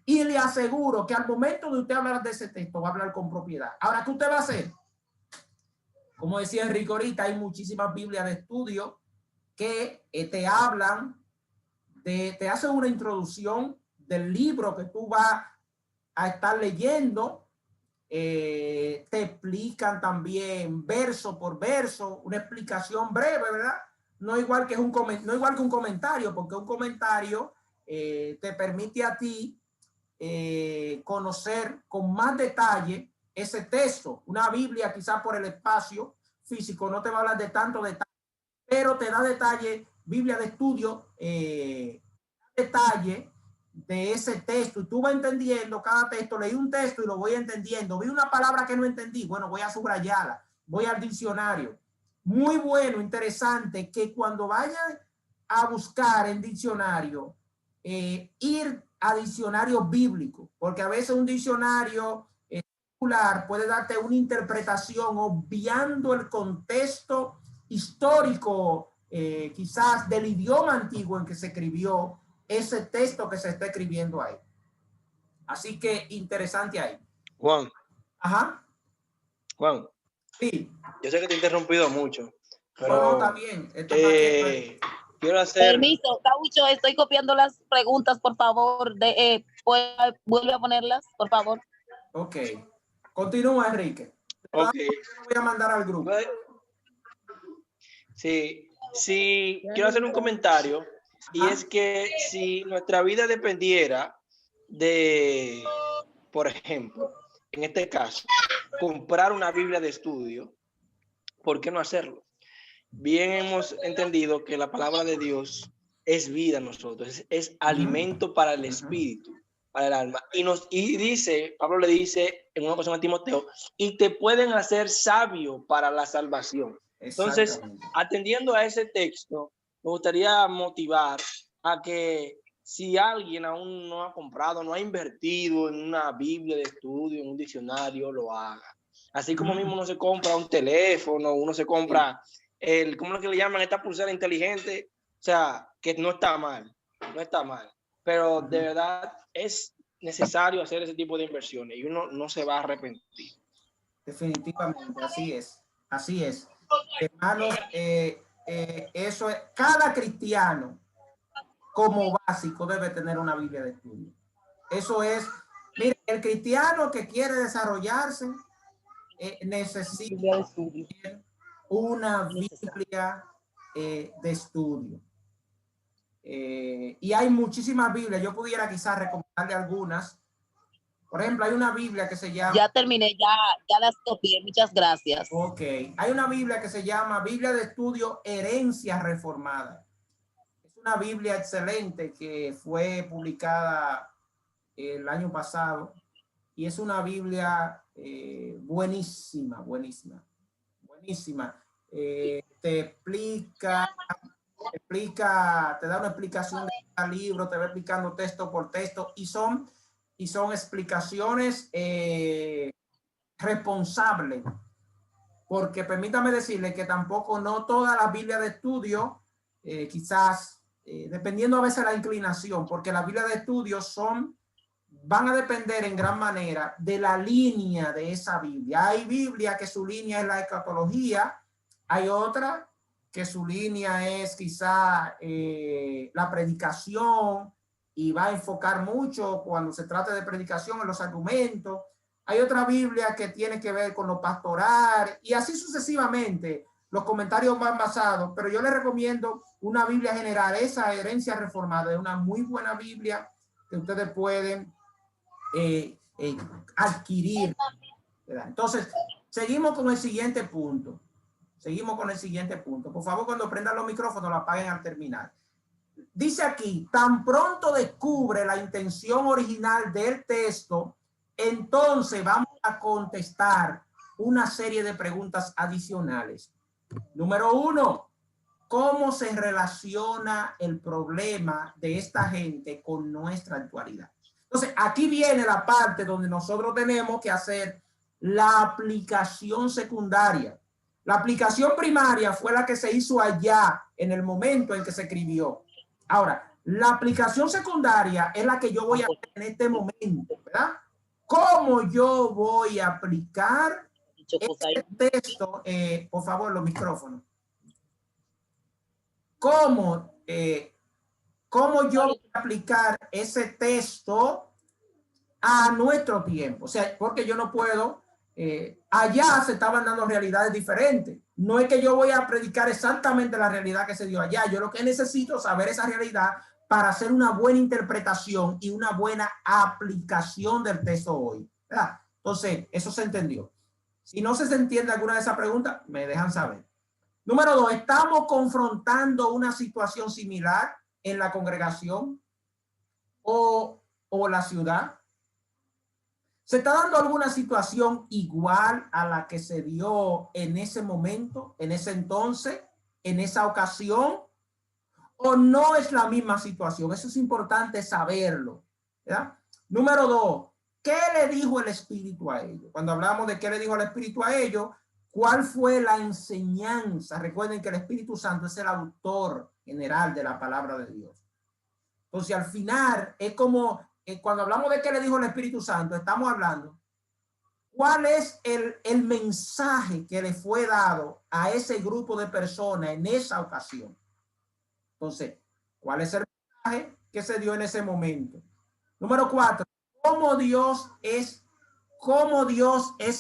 Y le aseguro que al momento de usted hablar de ese texto, va a hablar con propiedad. Ahora, ¿qué usted va a hacer? Como decía Enrique ahorita, hay muchísimas Biblias de estudio que te hablan, te hacen una introducción del libro que tú vas a estar leyendo. Te explican también verso por verso, una explicación breve, ¿verdad? No igual que un comentario, porque un comentario te permite a ti conocer con más detalle ese texto. Una Biblia, quizás por el espacio físico, no te va a hablar de tanto detalle, pero te da detalle. Biblia de estudio, detalle de ese texto, y tú vas entendiendo cada texto. Leí un texto y lo voy entendiendo. Vi una palabra que no entendí, bueno, voy a subrayarla, voy al diccionario. Muy bueno, interesante, que cuando vayan a buscar en diccionario, ir a diccionarios bíblicos, porque a veces un diccionario popular puede darte una interpretación obviando el contexto histórico, quizás del idioma antiguo en que se escribió ese texto que se está escribiendo ahí. Así que interesante ahí. Juan. Ajá. Juan. Sí. Yo sé que te he interrumpido mucho, pero no, está bien. Esto está quiero hacer... Permiso, Caucho, estoy copiando las preguntas, por favor. Vuelve a ponerlas, por favor. Ok. Continúa, Enrique. Ok. Voy a mandar al grupo. Sí, sí, quiero hacer un comentario. Y es que si nuestra vida dependiera de, por ejemplo, en este caso, comprar una Biblia de estudio, ¿por qué no hacerlo? Bien hemos entendido que la palabra de Dios es vida a nosotros, es alimento para el espíritu, para el alma. Y dice, Pablo le dice en una ocasión a Timoteo, y te pueden hacer sabio para la salvación. Entonces, atendiendo a ese texto, me gustaría motivar a que si alguien aún no ha comprado, no ha invertido en una Biblia de estudio, en un diccionario, lo haga. Así como mismo uno se compra un teléfono, uno se compra ¿cómo es que le llaman? Esta pulsera inteligente. O sea, que no está mal, no está mal. Pero de verdad es necesario hacer ese tipo de inversiones y uno no se va a arrepentir. Definitivamente, así es. Así es. Hermanos, eso es, cada cristiano como básico debe tener una Biblia de estudio. Eso es, mire, el cristiano que quiere desarrollarse necesita una Biblia de estudio. Y hay muchísimas Biblias. Yo pudiera quizás recomendarle algunas. Por ejemplo, hay una Biblia que se llama... Ya terminé, ya las copié. Muchas gracias. Ok. Hay una Biblia que se llama Biblia de Estudio Herencia Reformada. Es una Biblia excelente que fue publicada el año pasado. Y es una Biblia buenísima, buenísima, buenísima. Te explica, te da una explicación de cada libro, te va explicando texto por texto y son explicaciones responsables, porque permítame decirle que tampoco no todas las Biblias de estudio, quizás dependiendo a veces la inclinación, porque las Biblias de estudio van a depender en gran manera de la línea de esa Biblia. Hay Biblia que su línea es la escatología, hay otra que su línea es quizá la predicación y va a enfocar mucho cuando se trata de predicación en los argumentos. Hay otra Biblia que tiene que ver con lo pastoral y así sucesivamente. Los comentarios van basados, pero yo les recomiendo una Biblia general. Esa Herencia Reformada es una muy buena Biblia que ustedes pueden adquirir, ¿verdad? Entonces, seguimos con el siguiente punto. Por favor, cuando prendan los micrófonos, lo apaguen al terminar. Dice aquí, tan pronto descubre la intención original del texto, entonces vamos a contestar una serie de preguntas adicionales. Número 1, ¿cómo se relaciona el problema de esta gente con nuestra actualidad? Entonces, aquí viene la parte donde nosotros tenemos que hacer la aplicación secundaria. La aplicación primaria fue la que se hizo allá en el momento en que se escribió. Ahora, la aplicación secundaria es la que yo voy a hacer en este momento, ¿verdad? ¿Cómo yo voy a aplicar este texto? Por favor, los micrófonos. ¿Cómo yo voy a aplicar ese texto a nuestro tiempo? O sea, porque yo no puedo, allá se estaban dando realidades diferentes. No es que yo voy a predicar exactamente la realidad que se dio allá. Yo lo que necesito es saber esa realidad para hacer una buena interpretación y una buena aplicación del texto hoy, ¿verdad? Entonces, eso se entendió. Si no se entiende alguna de esas preguntas, me dejan saber. Número 2, ¿estamos confrontando una situación similar en la congregación o la ciudad? ¿Se está dando alguna situación igual a la que se dio en ese momento, en ese entonces, en esa ocasión? ¿O no es la misma situación? Eso es importante saberlo, ¿verdad? Número 2, ¿qué le dijo el Espíritu a ellos? Cuando hablamos de qué le dijo el Espíritu a ellos, ¿cuál fue la enseñanza? Recuerden que el Espíritu Santo es el autor general de la palabra de Dios. Entonces, al final, es como cuando hablamos de qué le dijo el Espíritu Santo, estamos hablando cuál es el mensaje que le fue dado a ese grupo de personas en esa ocasión. Entonces, ¿cuál es el mensaje que se dio en ese momento? Número 4, ¿cómo Dios es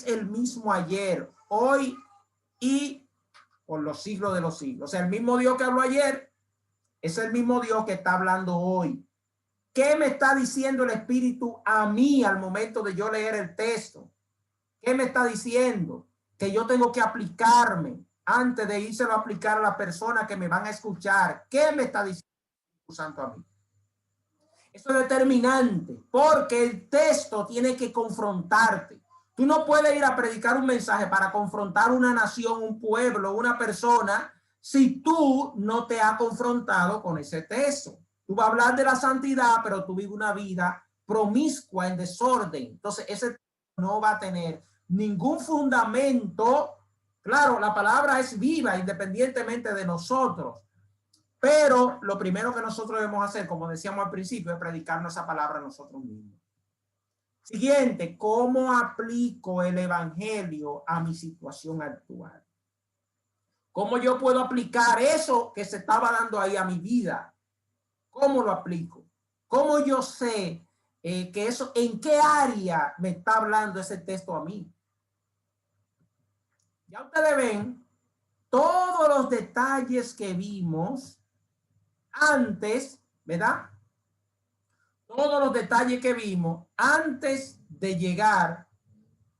el mismo ayer, hoy y por los siglos de los siglos? O sea, el mismo Dios que habló ayer es el mismo Dios que está hablando hoy. ¿Qué me está diciendo el Espíritu a mí al momento de yo leer el texto? ¿Qué me está diciendo? Que yo tengo que aplicarme antes de írselo a aplicar a la persona que me van a escuchar. ¿Qué me está diciendo el Espíritu Santo a mí? Eso es determinante, porque el texto tiene que confrontarte. Tú no puedes ir a predicar un mensaje para confrontar una nación, un pueblo, una persona, si tú no te has confrontado con ese texto. Tú vas a hablar de la santidad, pero tú vives una vida promiscua, en desorden. Entonces, ese no va a tener ningún fundamento. Claro, la palabra es viva independientemente de nosotros. Pero lo primero que nosotros debemos hacer, como decíamos al principio, es predicarnos esa palabra a nosotros mismos. Siguiente, ¿cómo aplico el evangelio a mi situación actual? ¿Cómo yo puedo aplicar eso que se estaba dando ahí a mi vida? ¿Cómo lo aplico? ¿Cómo yo sé que eso, en qué área me está hablando ese texto a mí? Ya ustedes ven todos los detalles que vimos antes, ¿verdad? Todos los detalles que vimos antes de llegar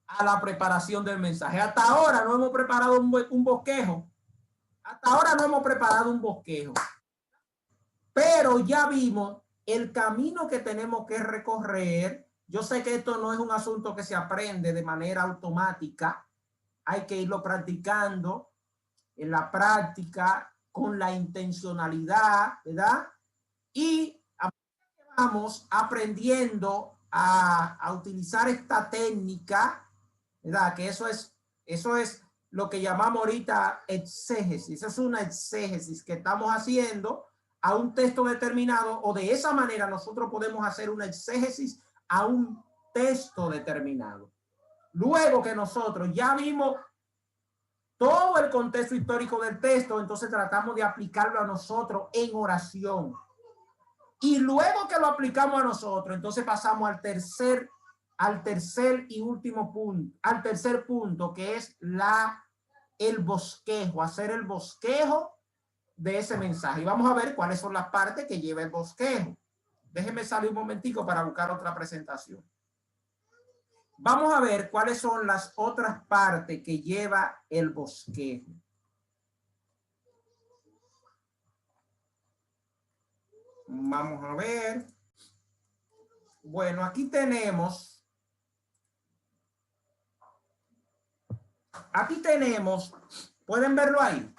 a la preparación del mensaje. Hasta ahora no hemos preparado un bosquejo. Hasta ahora no hemos preparado un bosquejo. Pero ya vimos el camino que tenemos que recorrer. Yo sé que esto no es un asunto que se aprende de manera automática. Hay que irlo practicando en la práctica con la intencionalidad, ¿verdad? Y vamos aprendiendo a utilizar esta técnica, ¿verdad? Que eso es lo que llamamos ahorita exégesis. Es una exégesis que estamos haciendo a un texto determinado, o de esa manera nosotros podemos hacer una exégesis a un texto determinado. Luego que nosotros ya vimos todo el contexto histórico del texto, entonces tratamos de aplicarlo a nosotros en oración. Y luego que lo aplicamos a nosotros, entonces pasamos al tercer y último punto, al tercer punto, que es el bosquejo, hacer el bosquejo de ese mensaje. Y vamos a ver cuáles son las partes que lleva el bosquejo. Déjenme salir un momentico para buscar otra presentación. Vamos a ver cuáles son las otras partes que lleva el bosquejo. Vamos a ver. Bueno, aquí tenemos. ¿Pueden verlo ahí?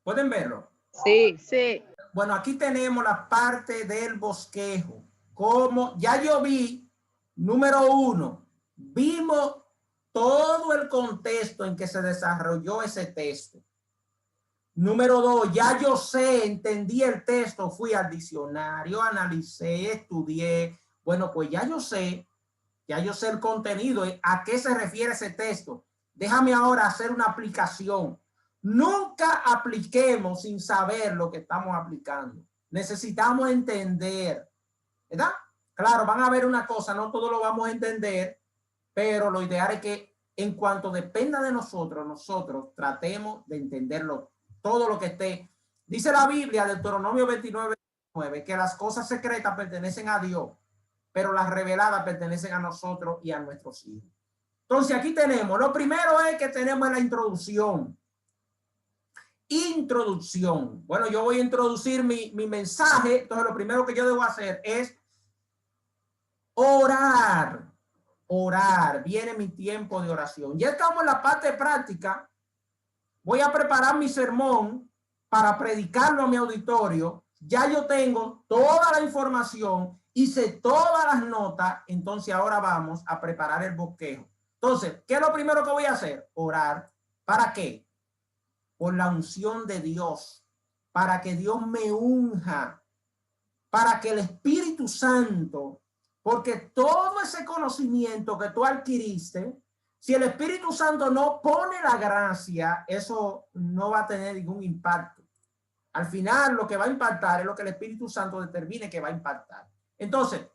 ¿Pueden verlo? Sí. bueno, aquí tenemos la parte del bosquejo. Como ya yo vi, número 1, vimos todo el contexto en que se desarrolló ese texto. Número 2, ya yo sé, entendí el texto, fui al diccionario, analicé, estudié. Bueno, pues ya yo sé el contenido, a qué se refiere ese texto. Déjame ahora hacer una aplicación. Nunca apliquemos sin saber lo que estamos aplicando. Necesitamos entender, ¿verdad? Claro, van a ver una cosa, no todo lo vamos a entender, pero lo ideal es que en cuanto dependa de nosotros tratemos de entenderlo, todo lo que esté. Dice la Biblia, Deuteronomio 29:9, que las cosas secretas pertenecen a Dios, pero las reveladas pertenecen a nosotros y a nuestros hijos. Entonces aquí tenemos, lo primero es que tenemos la introducción. Introducción. Bueno, yo voy a introducir mi mensaje, entonces lo primero que yo debo hacer es orar. Orar, viene mi tiempo de oración. Ya estamos en la parte práctica. Voy a preparar mi sermón para predicarlo a mi auditorio. Ya yo tengo toda la información, hice todas las notas, entonces ahora vamos a preparar el bosquejo. Entonces, ¿qué es lo primero que voy a hacer? Orar. ¿Para qué? Por la unción de Dios, para que Dios me unja, para que el Espíritu Santo, porque todo ese conocimiento que tú adquiriste, si el Espíritu Santo no pone la gracia, eso no va a tener ningún impacto. Al final, lo que va a impactar es lo que el Espíritu Santo determine que va a impactar. Entonces,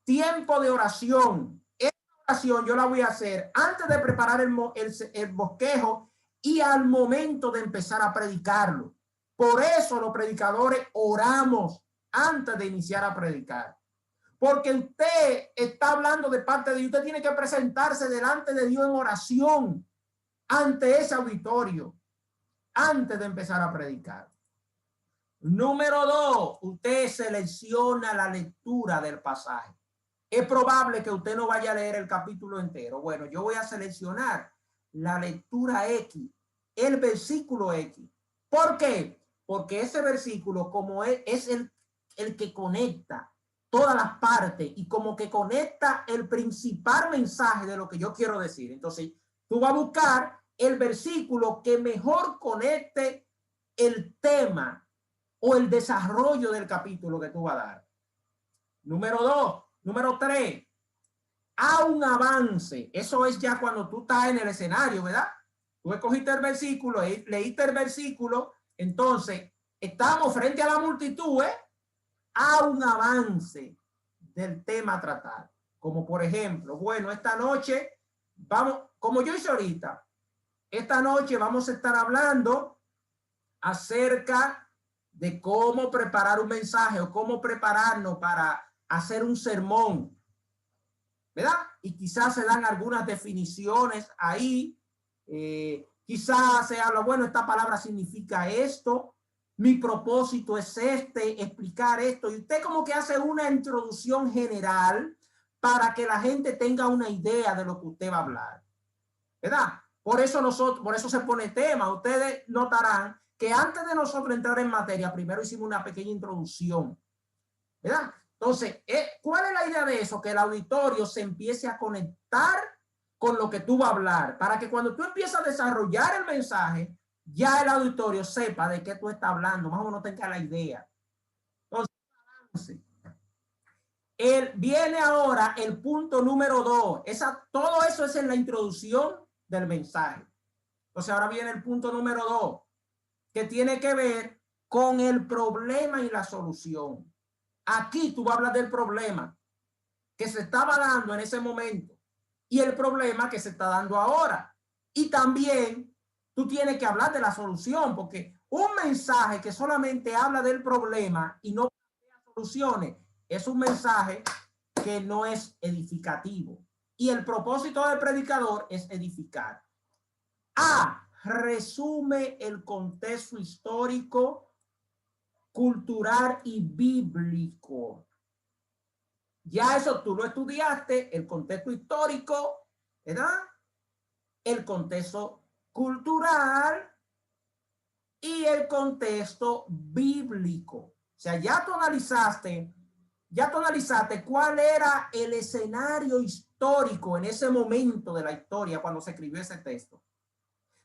tiempo de oración. Esta oración yo la voy a hacer antes de preparar el bosquejo y al momento de empezar a predicarlo. Por eso los predicadores oramos antes de iniciar a predicar. Porque usted está hablando de parte de Dios. Usted tiene que presentarse delante de Dios en oración ante ese auditorio antes de empezar a predicar. Número 2, usted selecciona la lectura del pasaje. Es probable que usted no vaya a leer el capítulo entero. Bueno, yo voy a seleccionar la lectura X, el versículo X. ¿Por qué? Porque ese versículo, como es el que conecta todas las partes y como que conecta el principal mensaje de lo que yo quiero decir. Entonces, tú vas a buscar el versículo que mejor conecte el tema o el desarrollo del capítulo que tú vas a dar. Número 2. Número 3. A un avance. Eso es ya cuando tú estás en el escenario, ¿verdad? Tú escogiste el versículo, leíste el versículo, entonces estamos frente a la multitud, a un avance del tema a tratar. Como por ejemplo, bueno, esta noche vamos, como yo hice ahorita, esta noche vamos a estar hablando acerca de cómo preparar un mensaje o cómo prepararnos para hacer un sermón, ¿verdad? Y quizás se dan algunas definiciones ahí, quizás se habla, bueno, esta palabra significa esto, mi propósito es explicar esto, y usted como que hace una introducción general para que la gente tenga una idea de lo que usted va a hablar, ¿verdad? Por eso se pone tema. Ustedes notarán que antes de nosotros entrar en materia, primero hicimos una pequeña introducción, ¿verdad? Entonces, ¿cuál es la idea de eso? Que el auditorio se empiece a conectar con lo que tú vas a hablar, para que cuando tú empieces a desarrollar el mensaje, ya el auditorio sepa de qué tú estás hablando, más o menos tenga la idea. Entonces, viene ahora el punto número 2. Todo eso es en la introducción del mensaje. Entonces, ahora viene el punto número 2, que tiene que ver con el problema y la solución. Aquí tú vas a hablar del problema que se estaba dando en ese momento y el problema que se está dando ahora. Y también tú tienes que hablar de la solución, porque un mensaje que solamente habla del problema y no plantea soluciones es un mensaje que no es edificativo. Y el propósito del predicador es edificar. Resume el contexto histórico, cultural y bíblico. Ya eso tú lo estudiaste, el contexto histórico, ¿verdad? El contexto cultural y el contexto bíblico. O sea, ya tú analizaste cuál era el escenario histórico en ese momento de la historia cuando se escribió ese texto.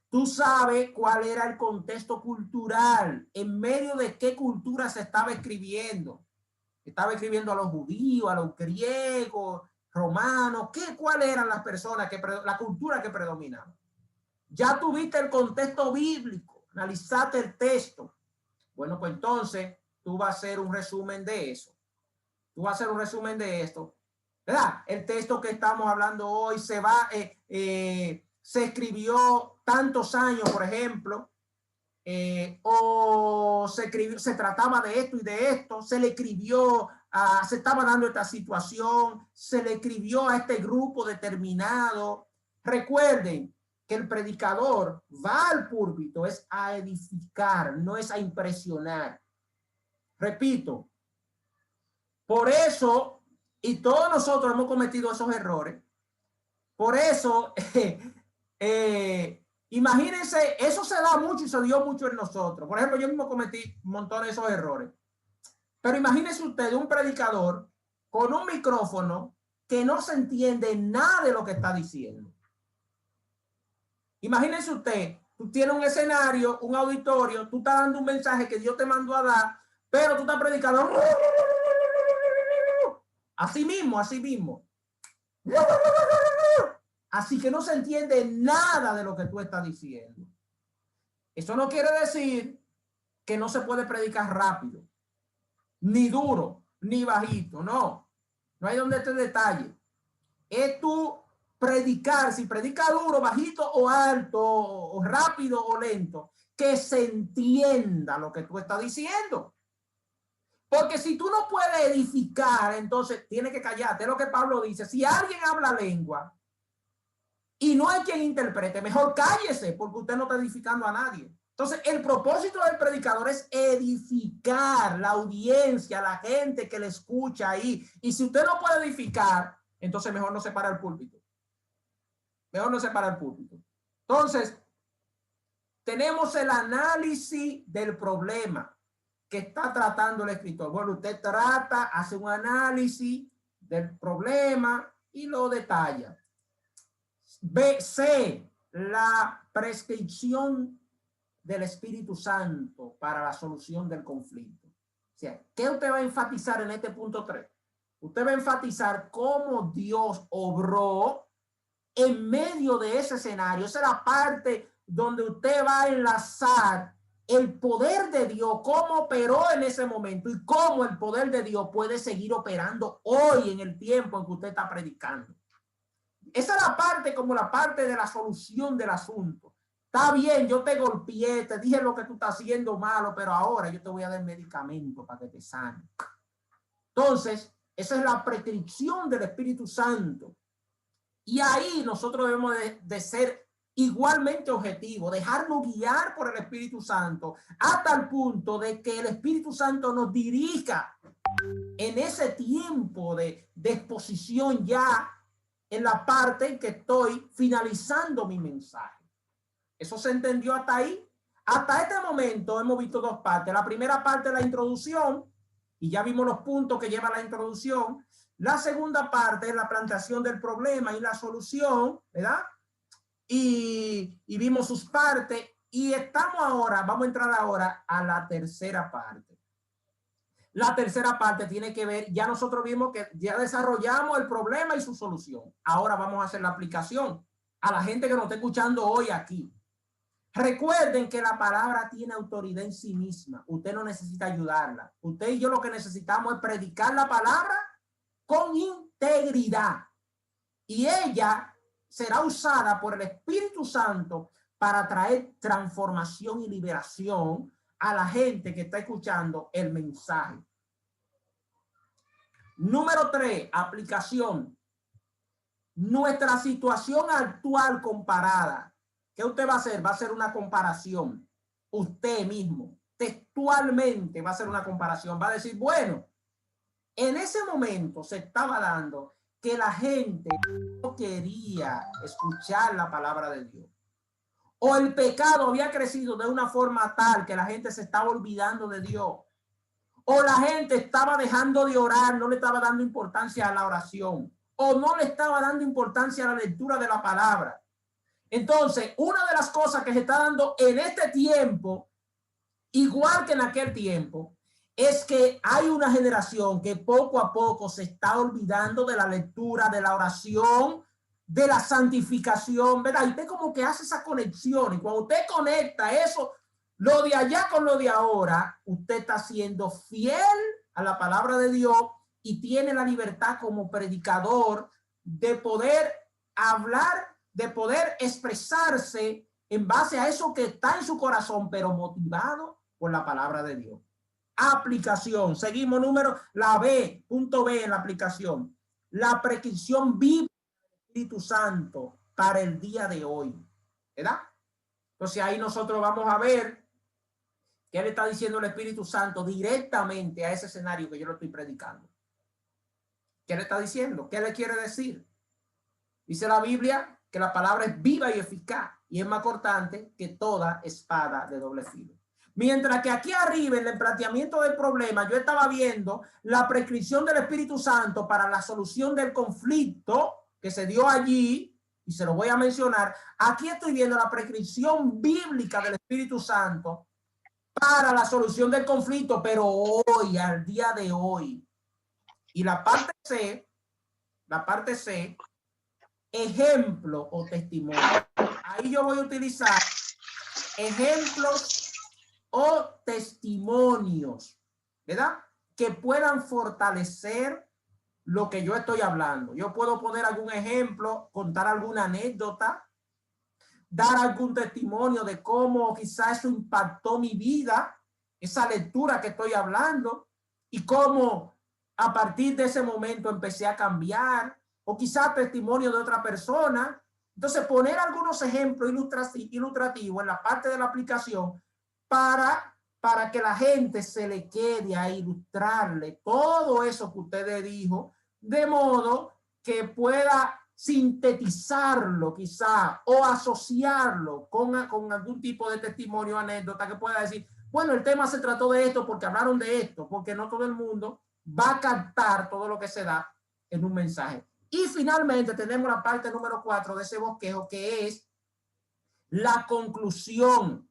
Tú sabes cuál era el contexto cultural, en medio de qué cultura se estaba escribiendo. Estaba escribiendo a los judíos, a los griegos, romanos, cuáles eran las personas, la cultura que predominaba. Ya tuviste el contexto bíblico, analizaste el texto. Bueno, pues entonces tú vas a hacer un resumen de eso. Tú vas a hacer un resumen de esto, ¿verdad? El texto que estamos hablando hoy se escribió tantos años, por ejemplo, o se trataba de esto y de esto, se le escribió, se estaba dando esta situación, se le escribió a este grupo determinado. Recuerden que el predicador va al púlpito es a edificar, no es a impresionar. Repito, por eso, y todos nosotros hemos cometido esos errores, por eso, imagínense, eso se da mucho y se dio mucho en nosotros. Por ejemplo, yo mismo cometí un montón de esos errores. Pero imagínense usted un predicador con un micrófono que no se entiende nada de lo que está diciendo. Imagínense usted, tú tienes un escenario, un auditorio, tú estás dando un mensaje que Dios te mandó a dar, pero tú estás predicando así mismo. Así que no se entiende nada de lo que tú estás diciendo. Eso no quiere decir que no se puede predicar rápido, ni duro, ni bajito. No hay donde este detalle. Es tú predicar, si predica duro, bajito o alto, o rápido o lento, que se entienda lo que tú estás diciendo. Porque si tú no puedes edificar, entonces tienes que callarte. Es lo que Pablo dice. Si alguien habla lengua y no hay quien interprete, mejor cállese, porque usted no está edificando a nadie. Entonces, el propósito del predicador es edificar la audiencia, la gente que le escucha ahí. Y si usted no puede edificar, entonces mejor no se para el púlpito. Entonces, tenemos el análisis del problema que está tratando el escritor. Bueno, usted hace un análisis del problema y lo detalla. C, la prescripción del Espíritu Santo para la solución del conflicto. O sea, ¿qué usted va a enfatizar en este punto 3? Usted va a enfatizar cómo Dios obró en medio de ese escenario. Esa es la parte donde usted va a enlazar el poder de Dios, cómo operó en ese momento y cómo el poder de Dios puede seguir operando hoy en el tiempo en que usted está predicando. Esa es la parte, como la parte de la solución del asunto. Está bien, yo te golpeé, te dije lo que tú estás haciendo malo, pero ahora yo te voy a dar medicamento para que te sane. Entonces, esa es la prescripción del Espíritu Santo. Y ahí nosotros debemos de ser igualmente objetivos, dejarnos guiar por el Espíritu Santo hasta el punto de que el Espíritu Santo nos dirija en ese tiempo de exposición, ya en la parte en que estoy finalizando mi mensaje. ¿Eso se entendió hasta ahí? Hasta este momento hemos visto dos partes. La primera parte es la introducción, y ya vimos los puntos que lleva la introducción. La segunda parte es la planteación del problema y la solución, ¿verdad? Y vimos sus partes, y vamos a entrar ahora a la tercera parte. La tercera parte tiene que ver, ya nosotros vimos que ya desarrollamos el problema y su solución. Ahora vamos a hacer la aplicación a la gente que nos está escuchando hoy aquí. Recuerden que la palabra tiene autoridad en sí misma. Usted no necesita ayudarla. Usted y yo lo que necesitamos es predicar la palabra con integridad. Y ella será usada por el Espíritu Santo para traer transformación y liberación a la gente que está escuchando el mensaje. Número 3, aplicación. Nuestra situación actual comparada. ¿Qué usted va a hacer? Va a hacer una comparación. Usted mismo, textualmente va a hacer una comparación. Va a decir, bueno, en ese momento se estaba dando que la gente no quería escuchar la palabra de Dios. o el pecado había crecido de una forma tal que la gente se estaba olvidando de Dios, o la gente estaba dejando de orar, no le estaba dando importancia a la oración, o no le estaba dando importancia a la lectura de la palabra. Entonces, una de las cosas que se está dando en este tiempo, igual que en aquel tiempo, es que hay una generación que poco a poco se está olvidando de la lectura, de la oración, de la santificación, ¿verdad? Y usted como que hace esa conexión, y cuando usted conecta eso, lo de allá con lo de ahora, usted está siendo fiel a la palabra de Dios y tiene la libertad como predicador de poder hablar, de poder expresarse en base a eso que está en su corazón, pero motivado por la palabra de Dios. Aplicación. Seguimos la B, punto B en la aplicación. La prescripción bíblica del Espíritu Santo para el día de hoy. ¿Verdad? Entonces ahí nosotros vamos a ver qué le está diciendo el Espíritu Santo directamente a ese escenario que yo lo estoy predicando. ¿Qué le está diciendo? ¿Qué le quiere decir? Dice la Biblia que la palabra es viva y eficaz y es más cortante que toda espada de doble filo. Mientras que aquí arriba en el planteamiento del problema yo estaba viendo la prescripción del Espíritu Santo para la solución del conflicto que se dio allí, y se lo voy a mencionar. Aquí estoy viendo la prescripción bíblica del Espíritu Santo para la solución del conflicto, pero hoy, al día de hoy. Y la parte C, ejemplo o testimonio. Ahí yo voy a utilizar ejemplos o testimonios, ¿verdad? Que puedan fortalecer lo que yo estoy hablando. Yo puedo poner algún ejemplo, contar alguna anécdota, dar algún testimonio de cómo quizás eso impactó mi vida, esa lectura que estoy hablando, y cómo a partir de ese momento empecé a cambiar, o quizás testimonio de otra persona. Entonces, poner algunos ejemplos ilustrativos en la parte de la aplicación para que la gente se le quede a ilustrarle todo eso que usted dijo, de modo que pueda sintetizarlo quizá o asociarlo con algún tipo de testimonio o anécdota que pueda decir, bueno, el tema se trató de esto porque hablaron de esto, porque no todo el mundo va a captar todo lo que se da en un mensaje. Y finalmente tenemos la parte número 4 de ese bosquejo, que es la conclusión.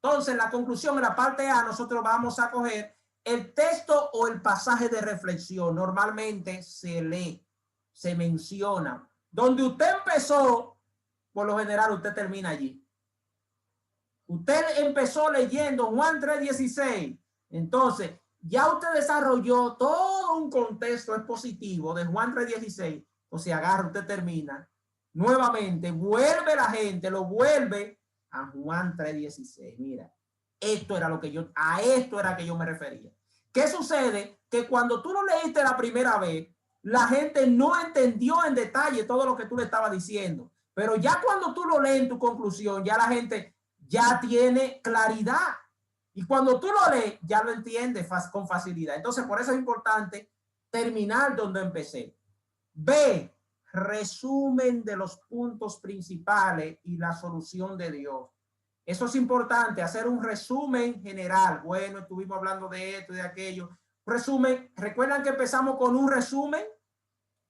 Entonces, la conclusión, en la parte A, nosotros vamos a coger el texto o el pasaje de reflexión. Normalmente se lee, se menciona. Donde usted empezó, por lo general, usted termina allí. Usted empezó leyendo Juan 3:16. Entonces, ya usted desarrolló todo un contexto expositivo de Juan 3:16. O sea, agarra, usted termina. Nuevamente, vuelve la gente, lo vuelve a Juan 3:16. Mira, esto era a esto era que yo me refería. ¿Qué sucede? Que cuando tú lo leíste la primera vez, la gente no entendió en detalle todo lo que tú le estabas diciendo. Pero ya cuando tú lo lees en tu conclusión, ya la gente ya tiene claridad. Y cuando tú lo lees, ya lo entiendes con facilidad. Entonces, por eso es importante terminar donde empecé. B, resumen de los puntos principales y la solución de Dios. Eso es importante, hacer un resumen general. Bueno, estuvimos hablando de esto y de aquello. Resumen, ¿recuerdan que empezamos con un resumen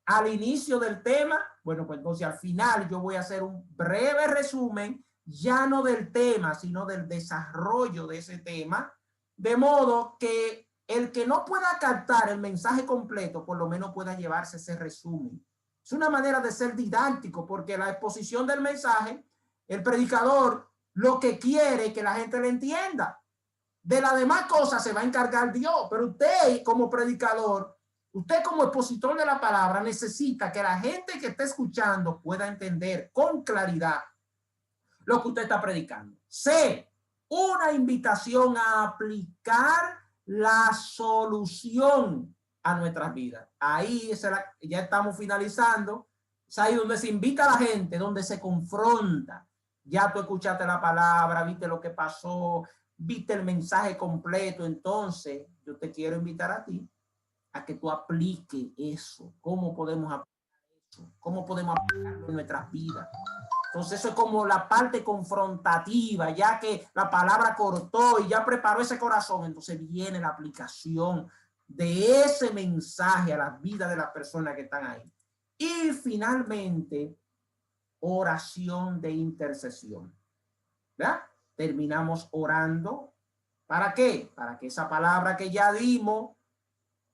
al inicio del tema? Bueno, pues entonces al final yo voy a hacer un breve resumen, ya no del tema, sino del desarrollo de ese tema, de modo que el que no pueda captar el mensaje completo, por lo menos pueda llevarse ese resumen. Es una manera de ser didáctico, porque la exposición del mensaje, el predicador lo que quiere es que la gente le entienda. De las demás cosas se va a encargar Dios, pero usted como predicador, usted como expositor de la palabra, necesita que la gente que esté escuchando pueda entender con claridad lo que usted está predicando. C, una invitación a aplicar la solución a nuestras vidas. Ahí ya estamos finalizando. Es ahí donde se invita a la gente, donde se confronta. Ya tú escuchaste la palabra, viste lo que pasó, viste el mensaje completo. Entonces, yo te quiero invitar a ti a que tú apliques eso. ¿Cómo podemos aplicar eso? ¿Cómo podemos aplicarlo en nuestras vidas? Entonces eso es como la parte confrontativa, ya que la palabra cortó y ya preparó ese corazón, entonces viene la aplicación de ese mensaje a la vida de las personas que están ahí. Y finalmente, oración de intercesión. ¿Verdad? Terminamos orando. ¿Para qué? Para que esa palabra que ya dimos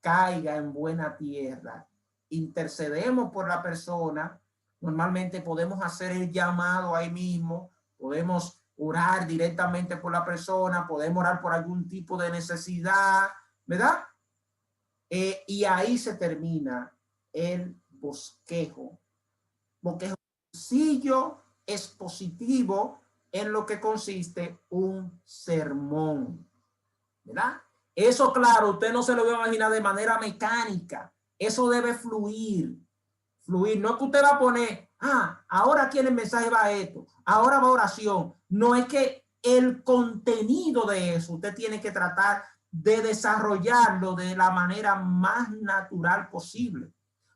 caiga en buena tierra. Intercedemos por la persona. Normalmente podemos hacer el llamado ahí mismo. Podemos orar directamente por la persona. Podemos orar por algún tipo de necesidad. ¿Verdad? Y ahí se termina el bosquejo. Bosquejo sencillo, expositivo, en lo que consiste un sermón, ¿verdad? Eso, claro, usted no se lo va a imaginar de manera mecánica. Eso debe fluir. Fluir. No es que usted va a poner, ahora aquí en el mensaje va esto, ahora va oración. No, es que el contenido de eso usted tiene que tratar de desarrollarlo de la manera más natural posible.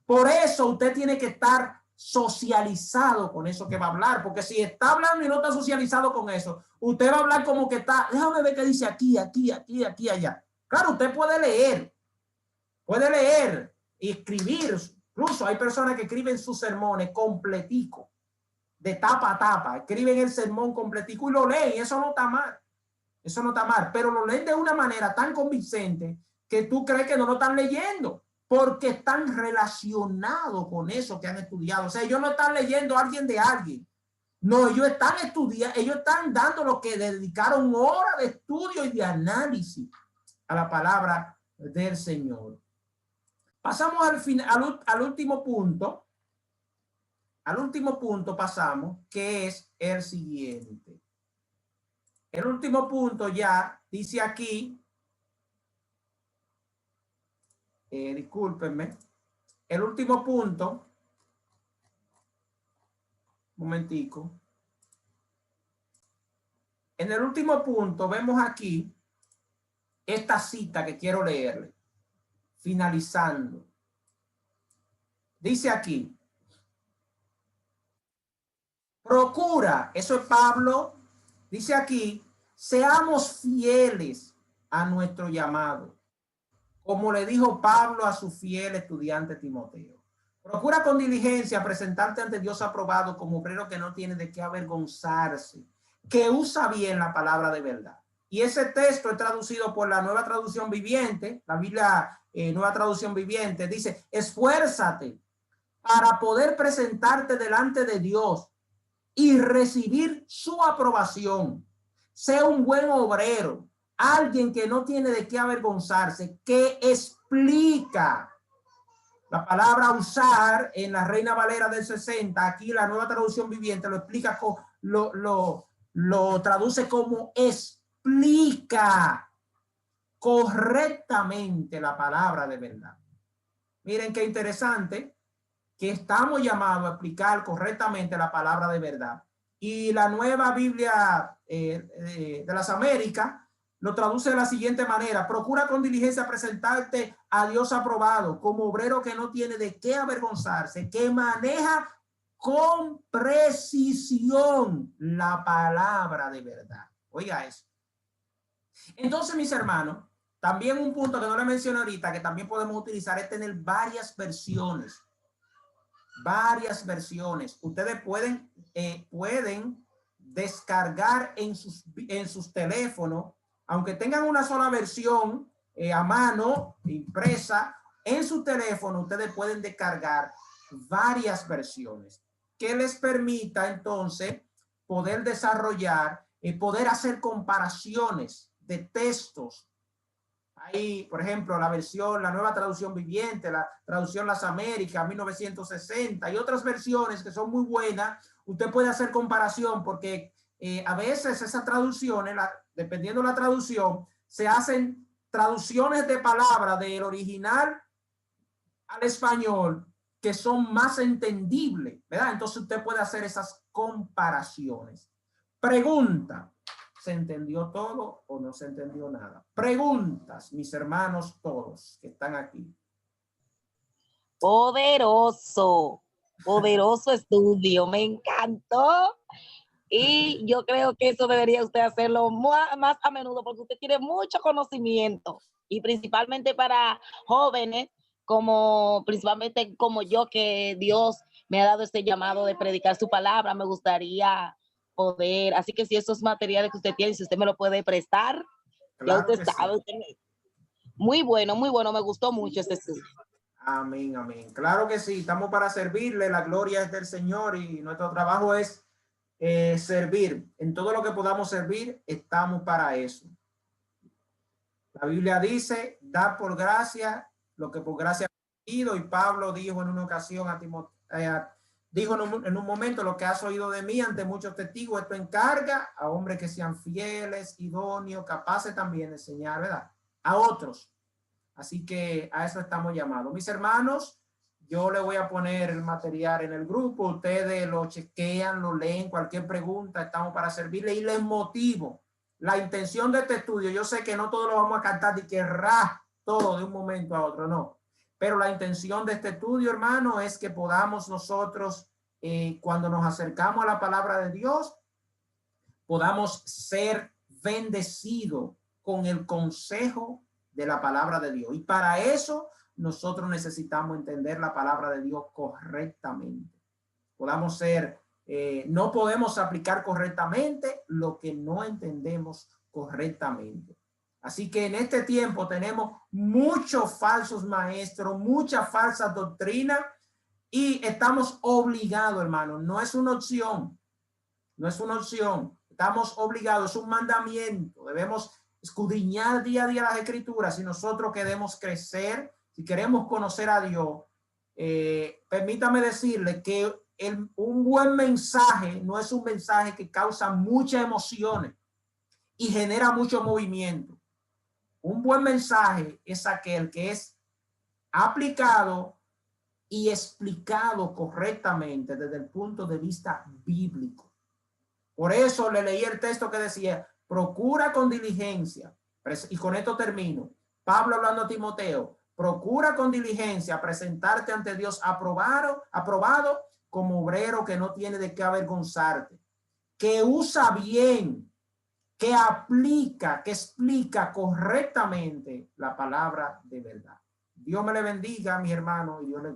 Por eso usted tiene que estar socializado con eso que va a hablar, porque si está hablando y no está socializado con eso, usted va a hablar como que está, déjame ver qué dice aquí, allá. Claro, usted puede leer y escribir. Incluso hay personas que escriben sus sermones completico, de tapa a tapa, escriben el sermón completico y lo leen, y eso no está mal. Eso no está mal, pero lo leen de una manera tan convincente que tú crees que no lo están leyendo, porque están relacionados con eso que han estudiado. O sea, ellos no están leyendo a alguien de alguien. No, ellos están estudiando, ellos están dando lo que dedicaron horas de estudio y de análisis a la palabra del Señor. Pasamos al último punto. Al último punto pasamos, que es el siguiente. El último punto ya dice aquí, discúlpenme, el último punto, un momentico. En el último punto vemos aquí esta cita que quiero leerle, finalizando. Dice aquí, procura, eso es Pablo, dice aquí, seamos fieles a nuestro llamado, como le dijo Pablo a su fiel estudiante Timoteo. Procura con diligencia presentarte ante Dios aprobado como obrero que no tiene de qué avergonzarse, que usa bien la palabra de verdad. Y ese texto es traducido por la Nueva Traducción Viviente, la Biblia Nueva Traducción Viviente, dice, esfuérzate para poder presentarte delante de Dios y recibir su aprobación. Sea un buen obrero, alguien que no tiene de qué avergonzarse, que explica. La palabra usar en la Reina Valera del 60, aquí la Nueva Traducción Viviente lo explica, lo traduce como explica correctamente la palabra de verdad. Miren qué interesante que estamos llamados a explicar correctamente la palabra de verdad. Y la Nueva Biblia de las Américas lo traduce de la siguiente manera: procura con diligencia presentarte a Dios aprobado como obrero que no tiene de qué avergonzarse, que maneja con precisión la palabra de verdad. Oiga eso. Entonces, mis hermanos, también un punto que no le mencioné ahorita, que también podemos utilizar, es tener varias versiones. Varias versiones. Ustedes pueden descargar en sus teléfonos, aunque tengan una sola versión a mano, impresa, en su teléfono, ustedes pueden descargar varias versiones que les permita entonces poder desarrollar y poder hacer comparaciones de textos. Ahí, por ejemplo, la Nueva Traducción Viviente, la Traducción Las Américas, 1960, y otras versiones que son muy buenas. Usted puede hacer comparación porque a veces esas traducciones, dependiendo de la traducción, se hacen traducciones de palabras del original al español que son más entendibles, ¿verdad? Entonces usted puede hacer esas comparaciones. Pregunta: ¿se entendió todo o no se entendió nada? Preguntas, mis hermanos todos que están aquí. Poderoso. Poderoso estudio, me encantó. Y yo creo que eso debería usted hacerlo más a menudo porque usted tiene mucho conocimiento y principalmente para jóvenes principalmente como yo, que Dios me ha dado este llamado de predicar su palabra. Me gustaría poder, así que si esos materiales que usted tiene, si usted me lo puede prestar, Claro ya usted que sabe. sí. Muy bueno, me gustó mucho este estudio. Amén, amén. Claro que sí, estamos para servirle, la gloria es del Señor y nuestro trabajo es servir. En todo lo que podamos servir, estamos para eso. La Biblia dice, da por gracia lo que por gracia ha recibido, y Pablo dijo en una ocasión a Timoteo, dijo en un momento, lo que has oído de mí ante muchos testigos, esto encarga a hombres que sean fieles, idóneos, capaces también de enseñar, ¿verdad?, a otros. Así que a eso estamos llamados. Mis hermanos, yo le voy a poner el material en el grupo, ustedes lo chequean, lo leen, cualquier pregunta, estamos para servirle y les motivo. La intención de este estudio, yo sé que no todos lo vamos a cantar y que todo de un momento a otro, no. Pero la intención de este estudio, hermano, es que podamos nosotros, cuando nos acercamos a la palabra de Dios, podamos ser bendecidos con el consejo de la palabra de Dios. Y para eso nosotros necesitamos entender la palabra de Dios correctamente. Podamos ser, no podemos aplicar correctamente lo que no entendemos correctamente. Así que en este tiempo tenemos muchos falsos maestros, mucha falsa doctrina, y estamos obligados, hermano. No es una opción, no es una opción. Estamos obligados, es un mandamiento. Debemos escudriñar día a día las escrituras si nosotros queremos crecer, si queremos conocer a Dios. Permítame decirle que un buen mensaje no es un mensaje que causa muchas emociones y genera mucho movimiento. Un buen mensaje es aquel que es aplicado y explicado correctamente desde el punto de vista bíblico. Por eso le leí el texto que decía, procura con diligencia, y con esto termino. Pablo hablando a Timoteo, procura con diligencia presentarte ante Dios aprobado como obrero que no tiene de qué avergonzarte, que usa bien, que aplica, que explica correctamente la palabra de verdad. Dios me le bendiga, mi hermano, y Dios le